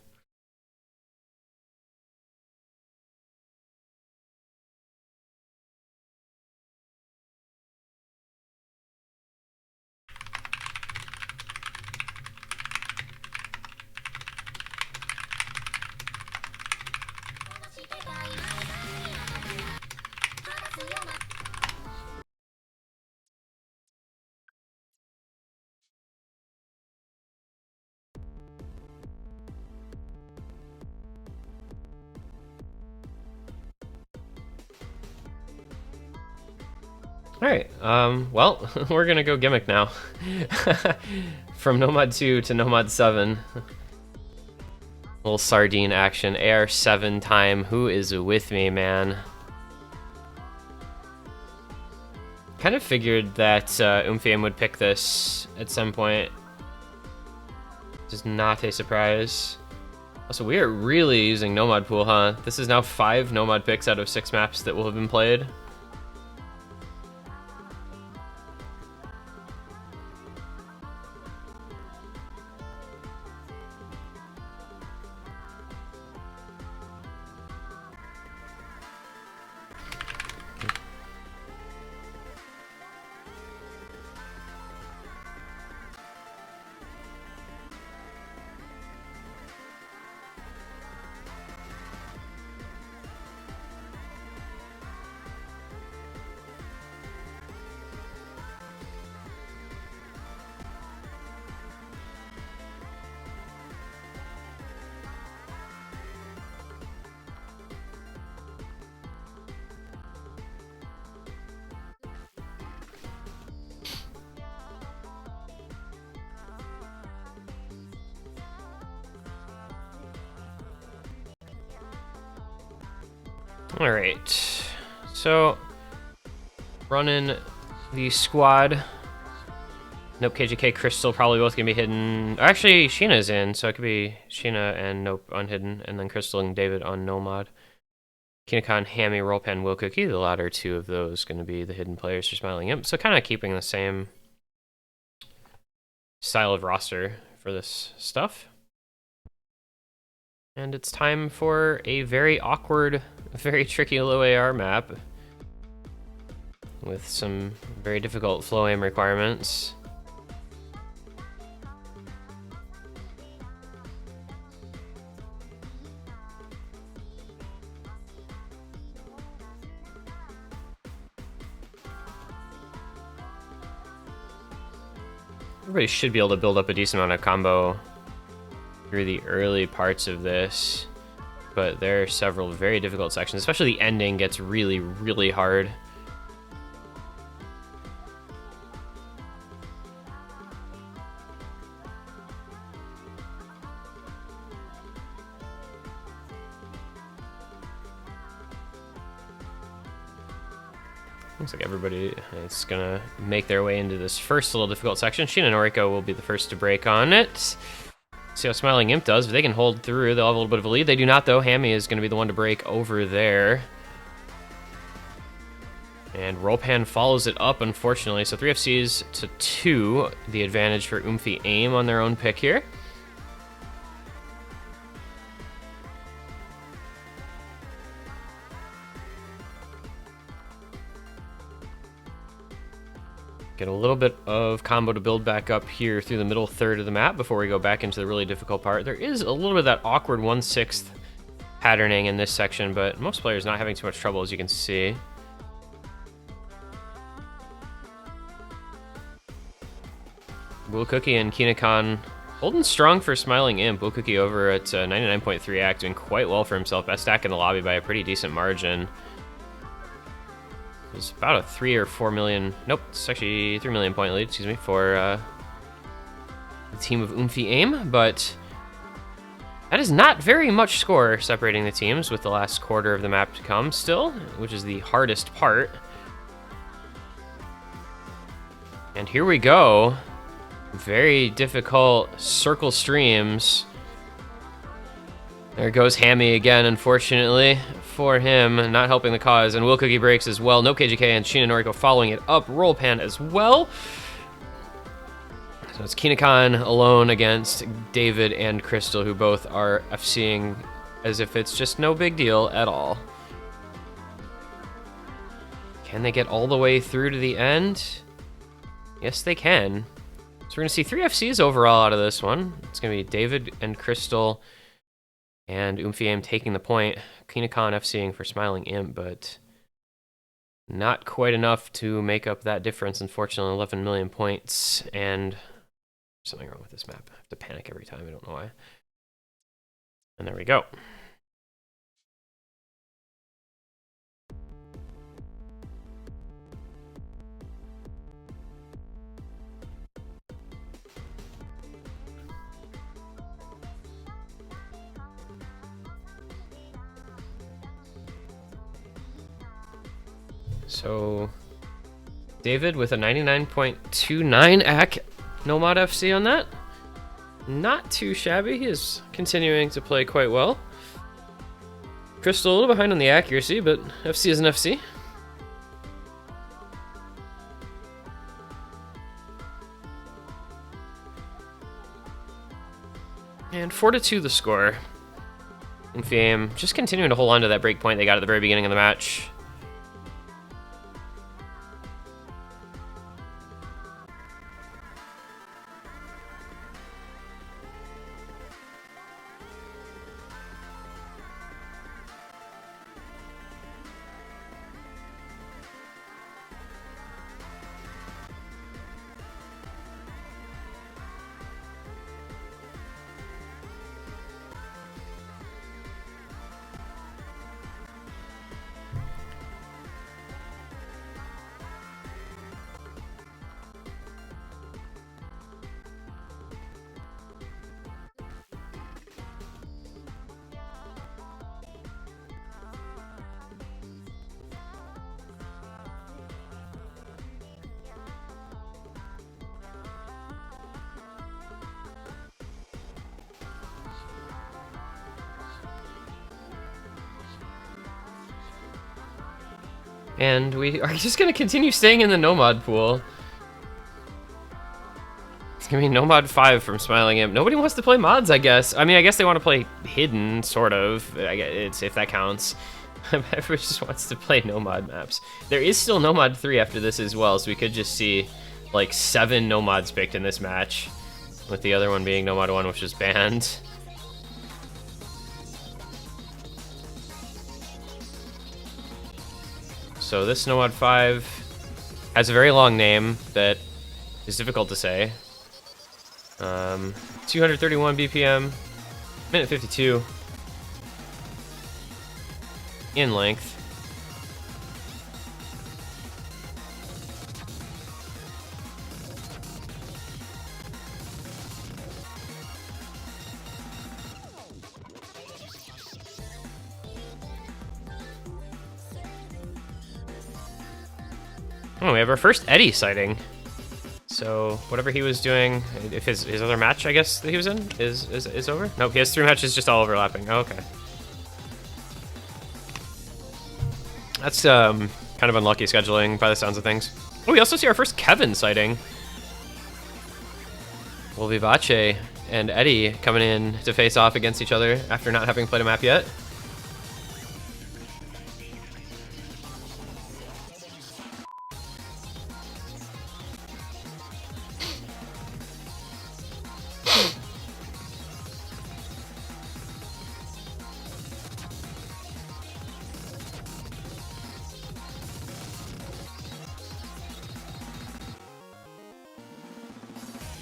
Alright, well, we're gonna go gimmick now. From Nomad 2 to Nomad 7. Little sardine action. AR7 time. Who is with me, man? Kind of figured that oomfie aim would pick this at some point. This is not a surprise. Also, we are really using Nomad pool, huh? This is now 5 Nomad picks out of 6 maps that will have been played. Alright, so running the squad. Nope, KJK, Crystal probably both gonna be hidden. Actually, Sheena's in, so it could be Sheena and Nope unhidden, and then Crystal and David on Nomad. Kinikon, Hammy, Rollpan, Will Cookie, the latter 2 of those gonna be the hidden players for Smiling Imp. So kind of keeping the same style of roster for this stuff. And it's time for a very awkward, very tricky low AR map with some very difficult flow aim requirements. Everybody should be able to build up a decent amount of combo through the early parts of this, but there are several very difficult sections, especially the ending gets really, really hard. Looks like everybody is gonna make their way into this first little difficult section. Shin and Oriko will be the first to break on it. See how Smiling Imp does. If they can hold through, they'll have a little bit of a lead. They do not, though. Hammy is going to be the one to break over there. And Rollpan follows it up, unfortunately. So 3 FCs to 2, the advantage for Oomfie aim on their own pick here. Get a little bit of combo to build back up here through the middle third of the map before we go back into the really difficult part. There is a little bit of that awkward 1/6 patterning in this section, but most players not having too much trouble, as you can see. Will Cookie and Kinikon holding strong for Smiling Imp. Will Cookie over at 99.3 act, doing quite well for himself. Best stack in the lobby by a pretty decent margin. It's about a 3 or 4 million, nope, it's actually 3 million point lead, excuse me, for the team of Oomfie aim, but that is not very much score separating the teams with the last quarter of the map to come still, which is the hardest part. And here we go. Very difficult circle streams There goes Hammy again, unfortunately, for him, not helping the cause. And Will Cookie breaks as well. No KGK and Sheena Noriko following it up. Roll Pan as well. So it's Kinakan alone against David and Crystal, who both are FCing as if it's just no big deal at all. Can they get all the way through to the end? Yes, they can. So we're going to see 3 FCs overall out of this one. It's going to be David and Crystal and oomfie taking the point. Kinakan FCing for Smiling Imp, but not quite enough to make up that difference, unfortunately. 11 million points, and something wrong with this map. I have to panic every time, I don't know why. And there we go. So, David with a 99.29 AC, Nomad FC on that. Not too shabby. He is continuing to play quite well. Crystal a little behind on the accuracy, but FC is an FC. And 4-2 the score. oomfie just continuing to hold on to that break point they got at the very beginning of the match. And we are just going to continue staying in the Nomad pool. It's going to be Nomad 5 from Smiling Imp. Nobody wants to play mods, I guess. I mean, I guess they want to play hidden, sort of. I guess if that counts. Everybody just wants to play Nomad maps. There is still Nomad 3 after this as well, so we could just see like 7 Nomads picked in this match, with the other one being Nomad 1, which is banned. So this Nomad 5 has a very long name that is difficult to say. 231 BPM, minute 52 in length. Oh, we have our first Eddie sighting. So whatever he was doing, if his other match, I guess, that he was in is over? Nope, he has 3 matches just all overlapping. Oh, okay. That's kind of unlucky scheduling by the sounds of things. Oh, we also see our first Kevin sighting. Will Vivace and Eddie coming in to face off against each other after not having played a map yet.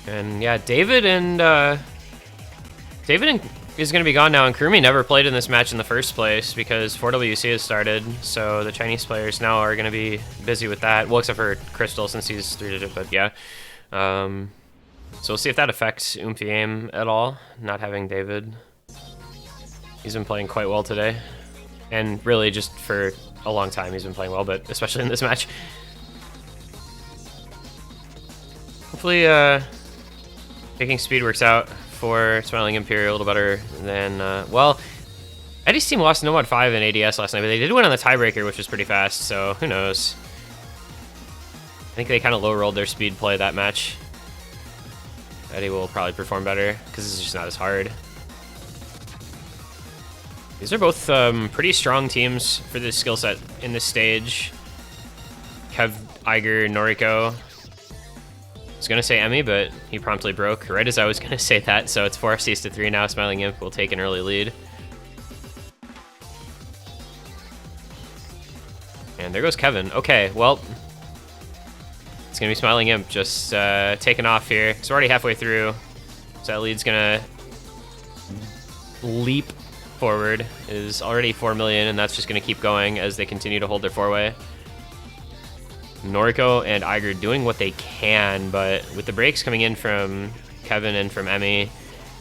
And yeah, David is going to be gone now, and Kurumi never played in this match in the first place because 4WC has started, so the Chinese players now are going to be busy with that. Well, except for Crystal since he's 3-digit, but yeah. So we'll see if that affects oomfie at all, not having David. He's been playing quite well today, and really just for a long time he's been playing well, but especially in this match. Hopefully, taking speed works out for Smiling Imperial a little better than, well, Eddie's team lost Nomad 5 in ADS last night, but they did win on the tiebreaker, which was pretty fast, so who knows. I think they kind of low-rolled their speed play that match. Eddie will probably perform better, because this is just not as hard. These are both pretty strong teams for this skill set in this stage. Kev, Iger, Noriko. I was going to say Emmy, but he promptly broke right as I was going to say that, so it's 4 FCs to 3 now. Smiling Imp will take an early lead. And there goes Kevin. Okay, well, it's going to be Smiling Imp just taking off here. It's already halfway through, so that lead's going to leap forward. It is already 4 million, and that's just going to keep going as they continue to hold their 4-way. Noriko and Iger doing what they can, but with the breaks coming in from Kevin and from Emmy,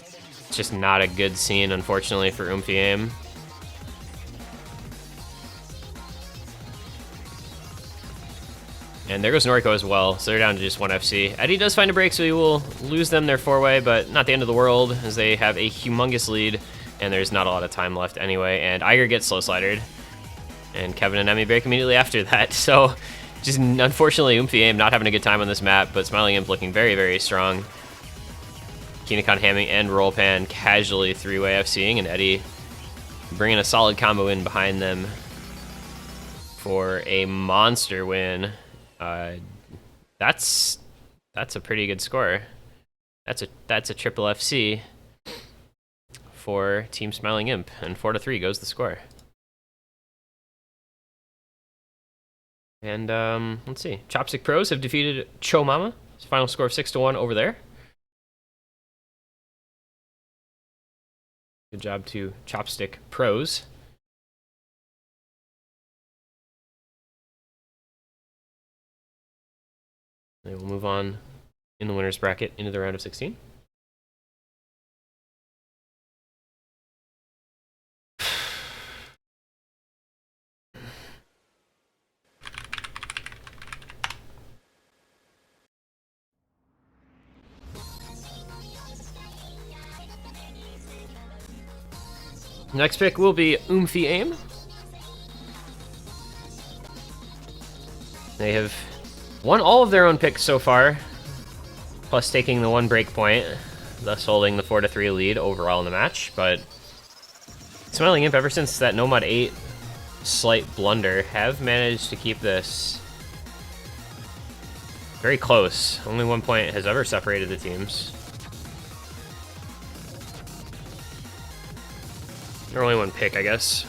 it's just not a good scene, unfortunately, for oomfie aim. And there goes Noriko as well, so they're down to just 1 FC. Eddie does find a break, so he will lose them their 4-way, but not the end of the world, as they have a humongous lead, and there's not a lot of time left anyway, and Iger gets slow slidered, and Kevin and Emmy break immediately after that, so just unfortunately oomfie aim not having a good time on this map, but Smiling Imp looking very, very strong. Kinikon, Hammy, and Rollpan casually 3-way FCing, and Eddie bringing a solid combo in behind them for a monster win. That's a pretty good score. That's a triple FC for Team Smiling Imp, and 4 to 3 goes the score. And let's see, Chopstick Pros have defeated Cho Mama. It's a final score of 6 to 1 over there. Good job to Chopstick Pros. They will move on in the winner's bracket into the round of 16. Next pick will be oomfie aim. They have won all of their own picks so far, plus taking the 1 break point, thus holding the 4 to 3 lead overall in the match. But Smiling Imp, ever since that Nomad 8 slight blunder, have managed to keep this very close. Only 1 point has ever separated the teams. Or only 1 pick, I guess.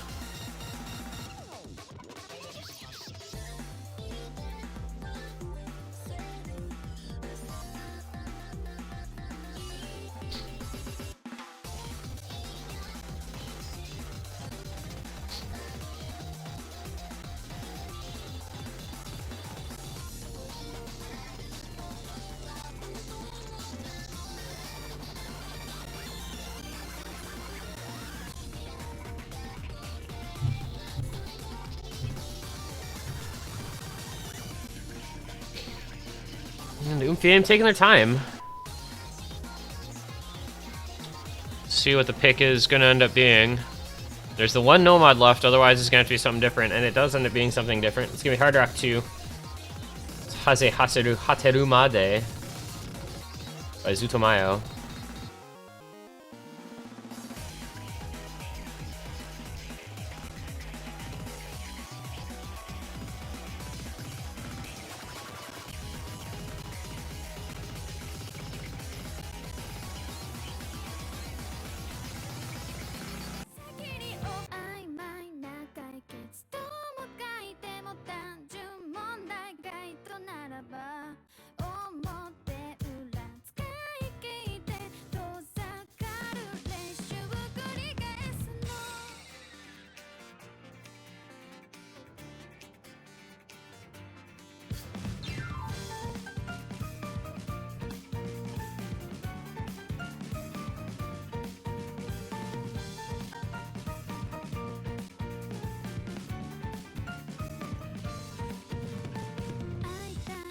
And oomfie aim taking their time. See what the pick is going to end up being. There's the 1 Nomad left, otherwise it's going to have to be something different, and it does end up being something different. It's going to be Hard Rock 2. It's Haze Haseru Haterumade by Zutomayo.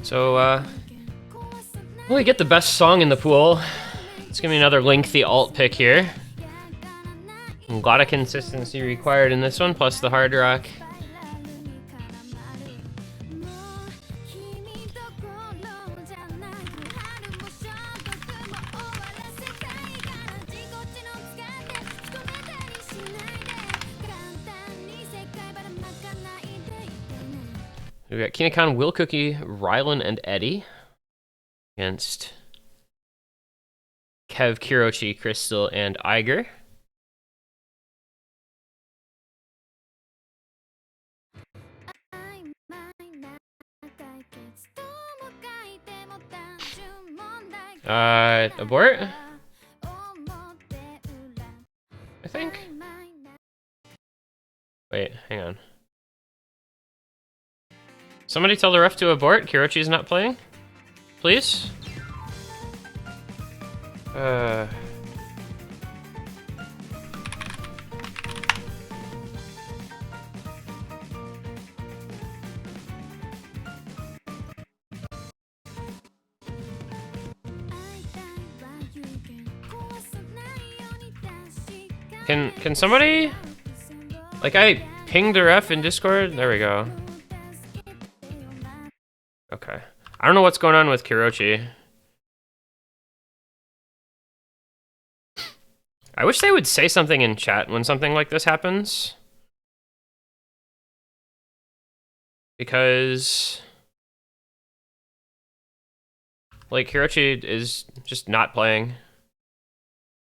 So, we get the best song in the pool. It's gonna be another lengthy alt pick here. A lot of consistency required in this one, plus the hard rock. We got Kinekan, Will Cookie, Rylan, and Eddie against Kev, Kirochi, Crystal, and Iger. Abort? I think. Wait, hang on. Somebody tell the ref to abort. Kirochi's not playing. Please? Can somebody, like, I pinged the ref in Discord? There we go. Okay. I don't know what's going on with Kirochi. I wish they would say something in chat when something like this happens. Because, like, Kirochi is just not playing.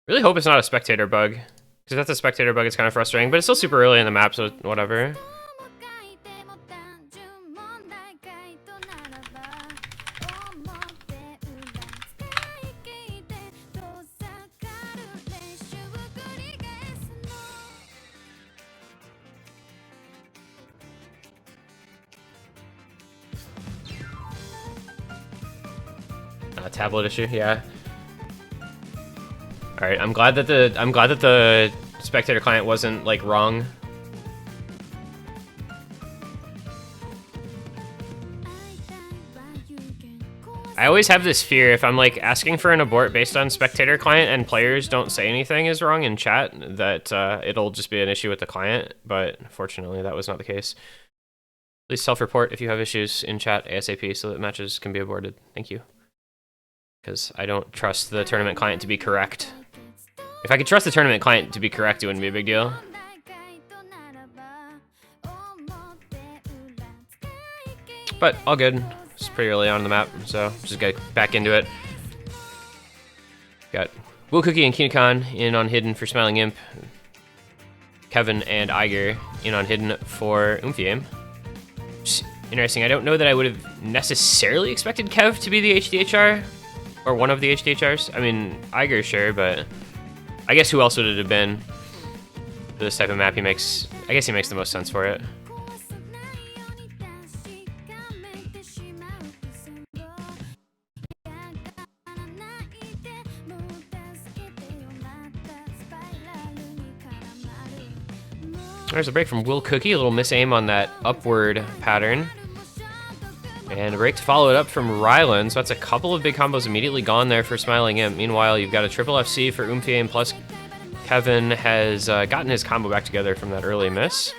Really hope it's not a spectator bug. Because if that's a spectator bug, it's kind of frustrating. But it's still super early in the map, so whatever. Tablet issue, yeah. All right, I'm glad that the spectator client wasn't like wrong. I always have this fear if I'm like asking for an abort based on spectator client and players don't say anything is wrong in chat, that it'll just be an issue with the client. But fortunately, that was not the case. Please self-report if you have issues in chat ASAP so that matches can be aborted. Thank you. Because I don't trust the tournament client to be correct. If I could trust the tournament client to be correct, it wouldn't be a big deal. But all good. It's pretty early on in the map, so just get back into it. Got Will Cookie and Kinekan in on Hidden for Smiling Imp. Kevin and Iger in on Hidden for oomfie aim. Just interesting. I don't know that I would have necessarily expected Kev to be the HDHR. Or one of the HDHRs. I mean, Iger, sure, but I guess who else would it have been for this type of map? I guess he makes the most sense for it. There's a break from Will Cookie, a little misaim on that upward pattern. And a break to follow it up from Rylan, so that's a couple of big combos immediately gone there for Smiling Imp. Meanwhile, you've got a triple FC for oomfie aim, plus Kevin has gotten his combo back together from that early miss.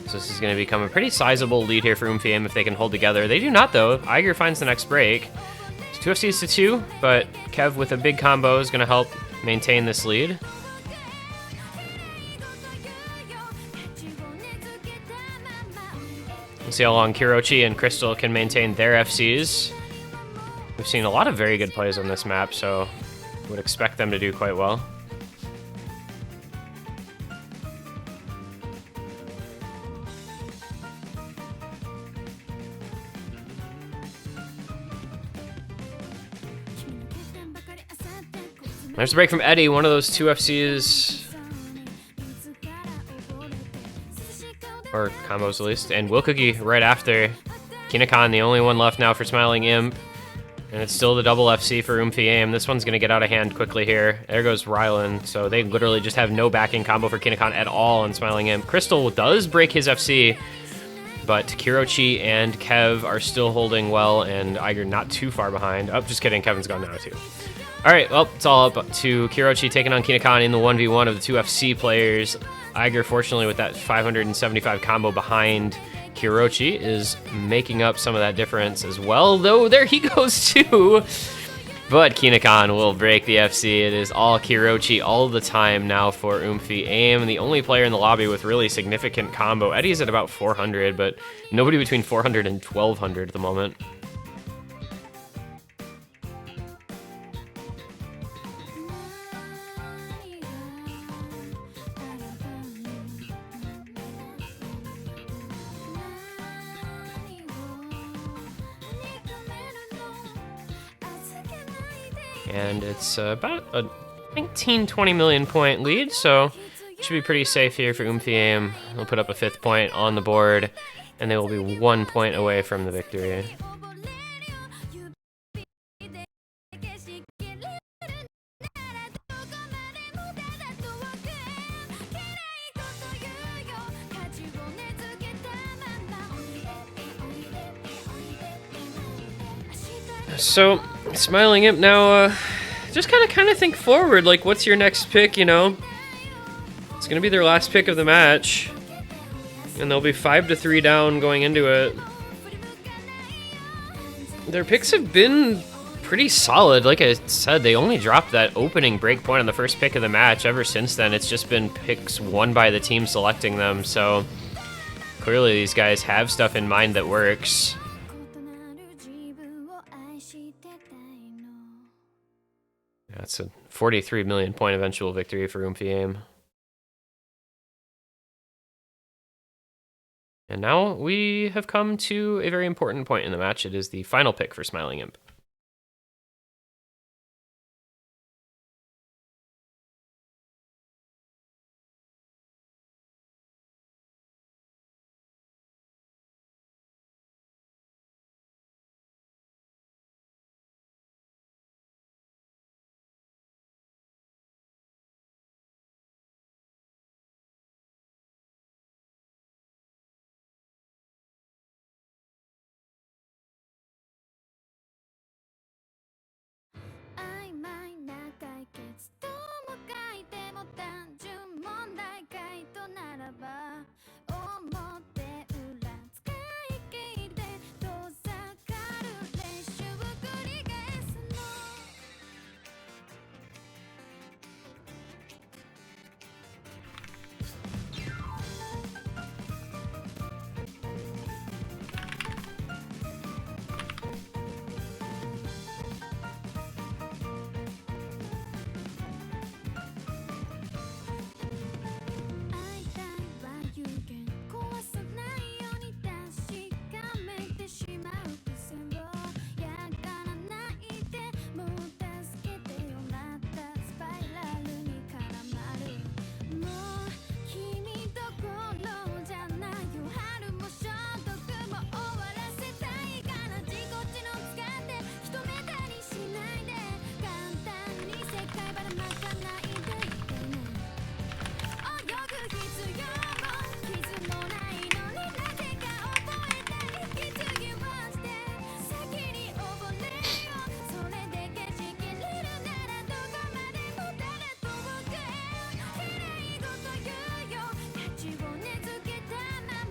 So this is going to become a pretty sizable lead here for oomfie aim if they can hold together. They do not, though. Iger finds the next break. It's 2 FCs to 2, but Kev with a big combo is going to help maintain this lead. See how long Kirochi and Crystal can maintain their FCs. We've seen a lot of very good plays on this map, so would expect them to do quite well. There's a break from Eddie, one of those 2 FCs. Or combos at least. And Will Cookie right after. Kinekan, the only one left now for Smiling Imp. And it's still the double FC for oomfie aim. This one's going to get out of hand quickly here. There goes Rylan. So they literally just have no backing combo for Kinekan at all on Smiling Imp. Crystal does break his FC, but Kirochi and Kev are still holding well, and Iger not too far behind. Oh, just kidding. Kevin's gone now too. All right, well, it's all up to Kirochi taking on Kinakan in the 1v1 of the two FC players. Iger, fortunately, with that 575 combo behind Kirochi, is making up some of that difference as well, though there he goes too. But Kinakan will break the FC. It is all Kirochi all the time now for oomfie aim, the only player in the lobby with really significant combo. Eddie's at about 400, but nobody between 400 and 1200 at the moment. And it's about a 19-20 million point lead, so it should be pretty safe here for oomfie aim. They'll put up a 5th point on the board, and they will be 1 point away from the victory. So, Smiling Imp now, just kind of think forward, like, what's your next pick, you know? It's going to be their last pick of the match, and they'll be 5-3 down going into it. Their picks have been pretty solid. Like I said, they only dropped that opening break point on the first pick of the match. Ever since then, it's just been picks won by the team selecting them, so clearly these guys have stuff in mind that works. That's a 43 million point eventual victory for oomfie aim. And now we have come to a very important point in the match. It is the final pick for Smiling Imp.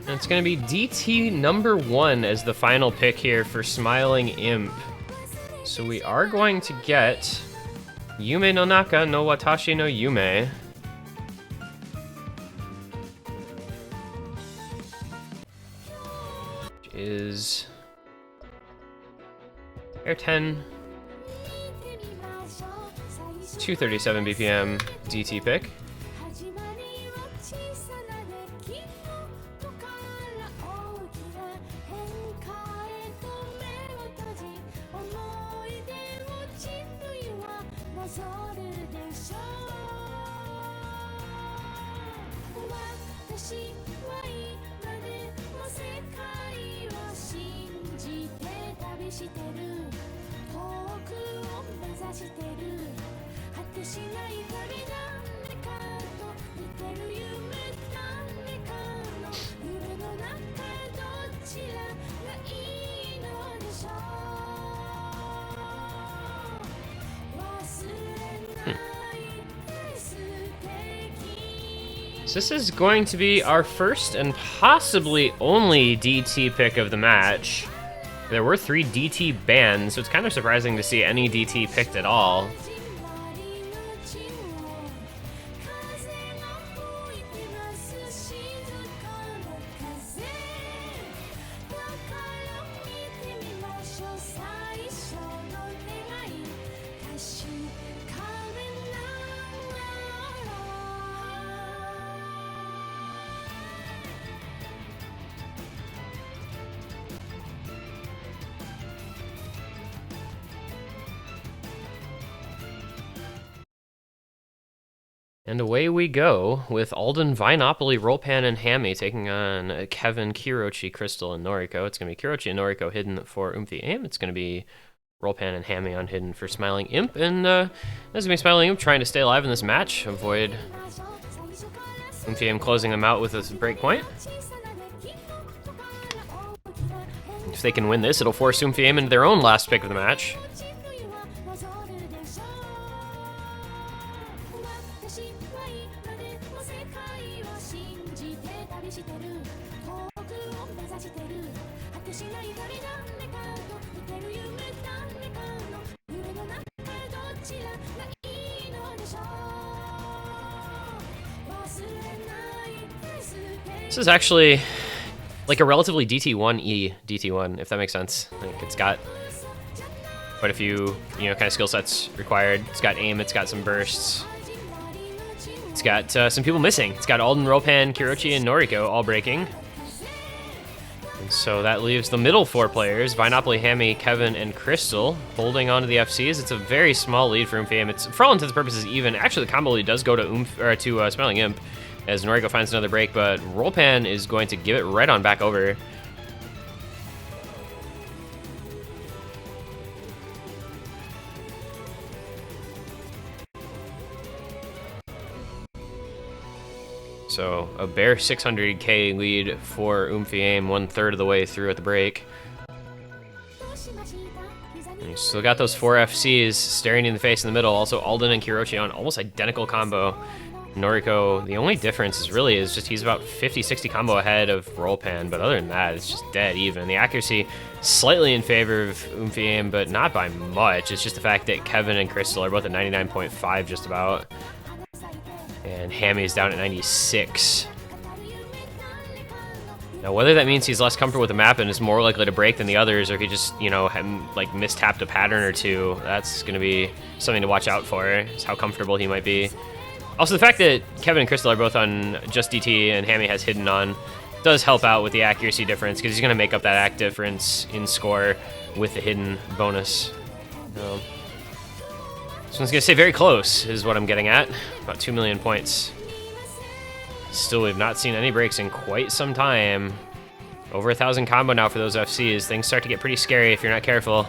And it's going to be DT number 1 as the final pick here for Smiling Imp. So we are going to get Yume no Naka no Watashi no Yume. Which is Air 10, 237 BPM DT pick. So this is going to be our first and possibly only DT pick of the match. There were 3 DT bans, so it's kind of surprising to see any DT picked at all. And away we go with Alden, Vinopoly, Rollpan, and Hammy taking on Kevin, Kirochi, Crystal, and Noriko. It's going to be Kirochi and Noriko hidden for Oomfie Aim. It's going to be Rollpan and Hammy on hidden for Smiling Imp. And that's going to be Smiling Imp trying to stay alive in this match, avoid Oomfie Aim closing them out with a break point. If they can win this, it'll force Oomfie Aim into their own last pick of the match. This is actually like a relatively DT1E DT1, if that makes sense. Like it's got quite a few, kind of skill sets required. It's got aim, it's got some bursts. It's got some people missing. It's got Alden, Rollpan, Kirochi, and Noriko all breaking. And so that leaves the middle 4 players, Vinopoly, Hammy, Kevin, and Crystal, holding on to the FCs. It's a very small lead for Oomfie Aim. It's, for all intents and purposes, even. Actually, the combo lead does go to Smiling Imp, as Noriko finds another break, but Rollpan is going to give it right on back over. So a bare 600k lead for Oomfie Aim, 1/3 of the way through at the break. And you still got those 4 FCs staring you in the face in the middle. Also Alden and Kirochi on almost identical combo. Noriko, the only difference is just he's about 50-60 combo ahead of Rollpan, but other than that, it's just dead even. The accuracy slightly in favor of Oomfie Aim, but not by much. It's just the fact that Kevin and Crystal are both at 99.5 just about. And Hammy's down at 96. Now, whether that means he's less comfortable with the map and is more likely to break than the others, or if he just, like mistapped a pattern or two, that's going to be something to watch out for, is how comfortable he might be. Also, the fact that Kevin and Crystal are both on just DT and Hammy has hidden on does help out with the accuracy difference, because he's going to make up that act difference in score with the hidden bonus. This one's going to stay very close, is what I'm getting at. About 2 million points. Still, we've not seen any breaks in quite some time. Over 1,000 combo now for those FCs. Things start to get pretty scary if you're not careful.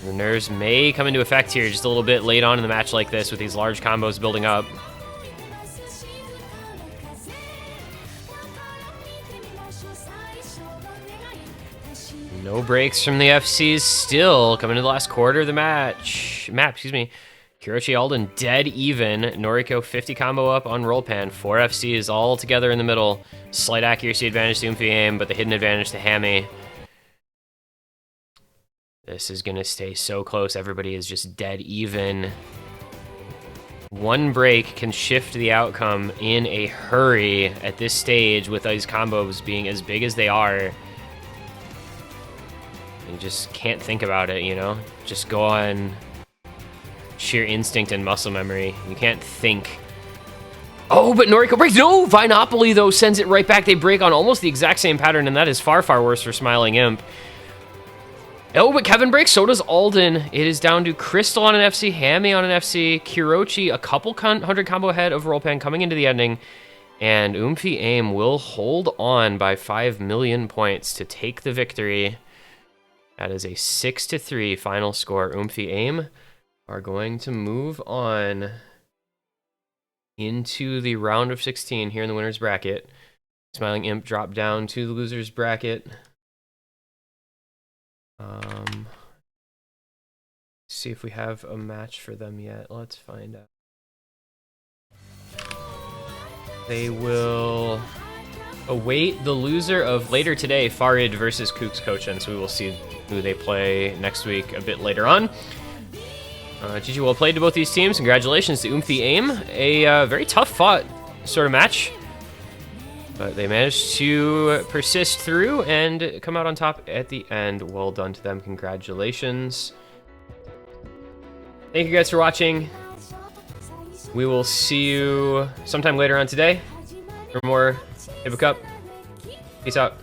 The nerves may come into effect here just a little bit late on in the match like this with these large combos building up. No breaks from the FCs still coming to the last quarter of the map, Kirochi Alden dead even. Noriko 50 combo up on Rollpan. 4 FCs all together in the middle. Slight accuracy advantage to Oomfie Aim, but the hidden advantage to Hammy. This is going to stay so close. Everybody is just dead even. One break can shift the outcome in a hurry at this stage with these combos being as big as they are. You just can't think about it, Just go on sheer instinct and muscle memory. You can't think. Oh, but Noriko breaks. No! Vinopoly, though, sends it right back. They break on almost the exact same pattern, and that is far, far worse for Smiling Imp. Oh, but Kevin breaks, so does Alden. It is down to Crystal on an FC, Hammy on an FC, Kirochi a couple 100 combo ahead of Rollpan coming into the ending, and Oomfie Aim will hold on by 5 million points to take the victory. That is a 6-3 final score. Oomfie Aim are going to move on into the round of 16 here in the winner's bracket. Smiling Imp dropped down to the loser's bracket. See if we have a match for them yet. Let's find out. They will await the loser of later today, Farid versus Kooks Cochin. So we will see who they play next week a bit later on. GG, well played to both these teams. Congratulations to oomfie AIM. A very tough fought sort of match. But they managed to persist through and come out on top at the end. Well done to them. Congratulations. Thank you guys for watching. We will see you sometime later on today for more Hippo Cup. Peace out.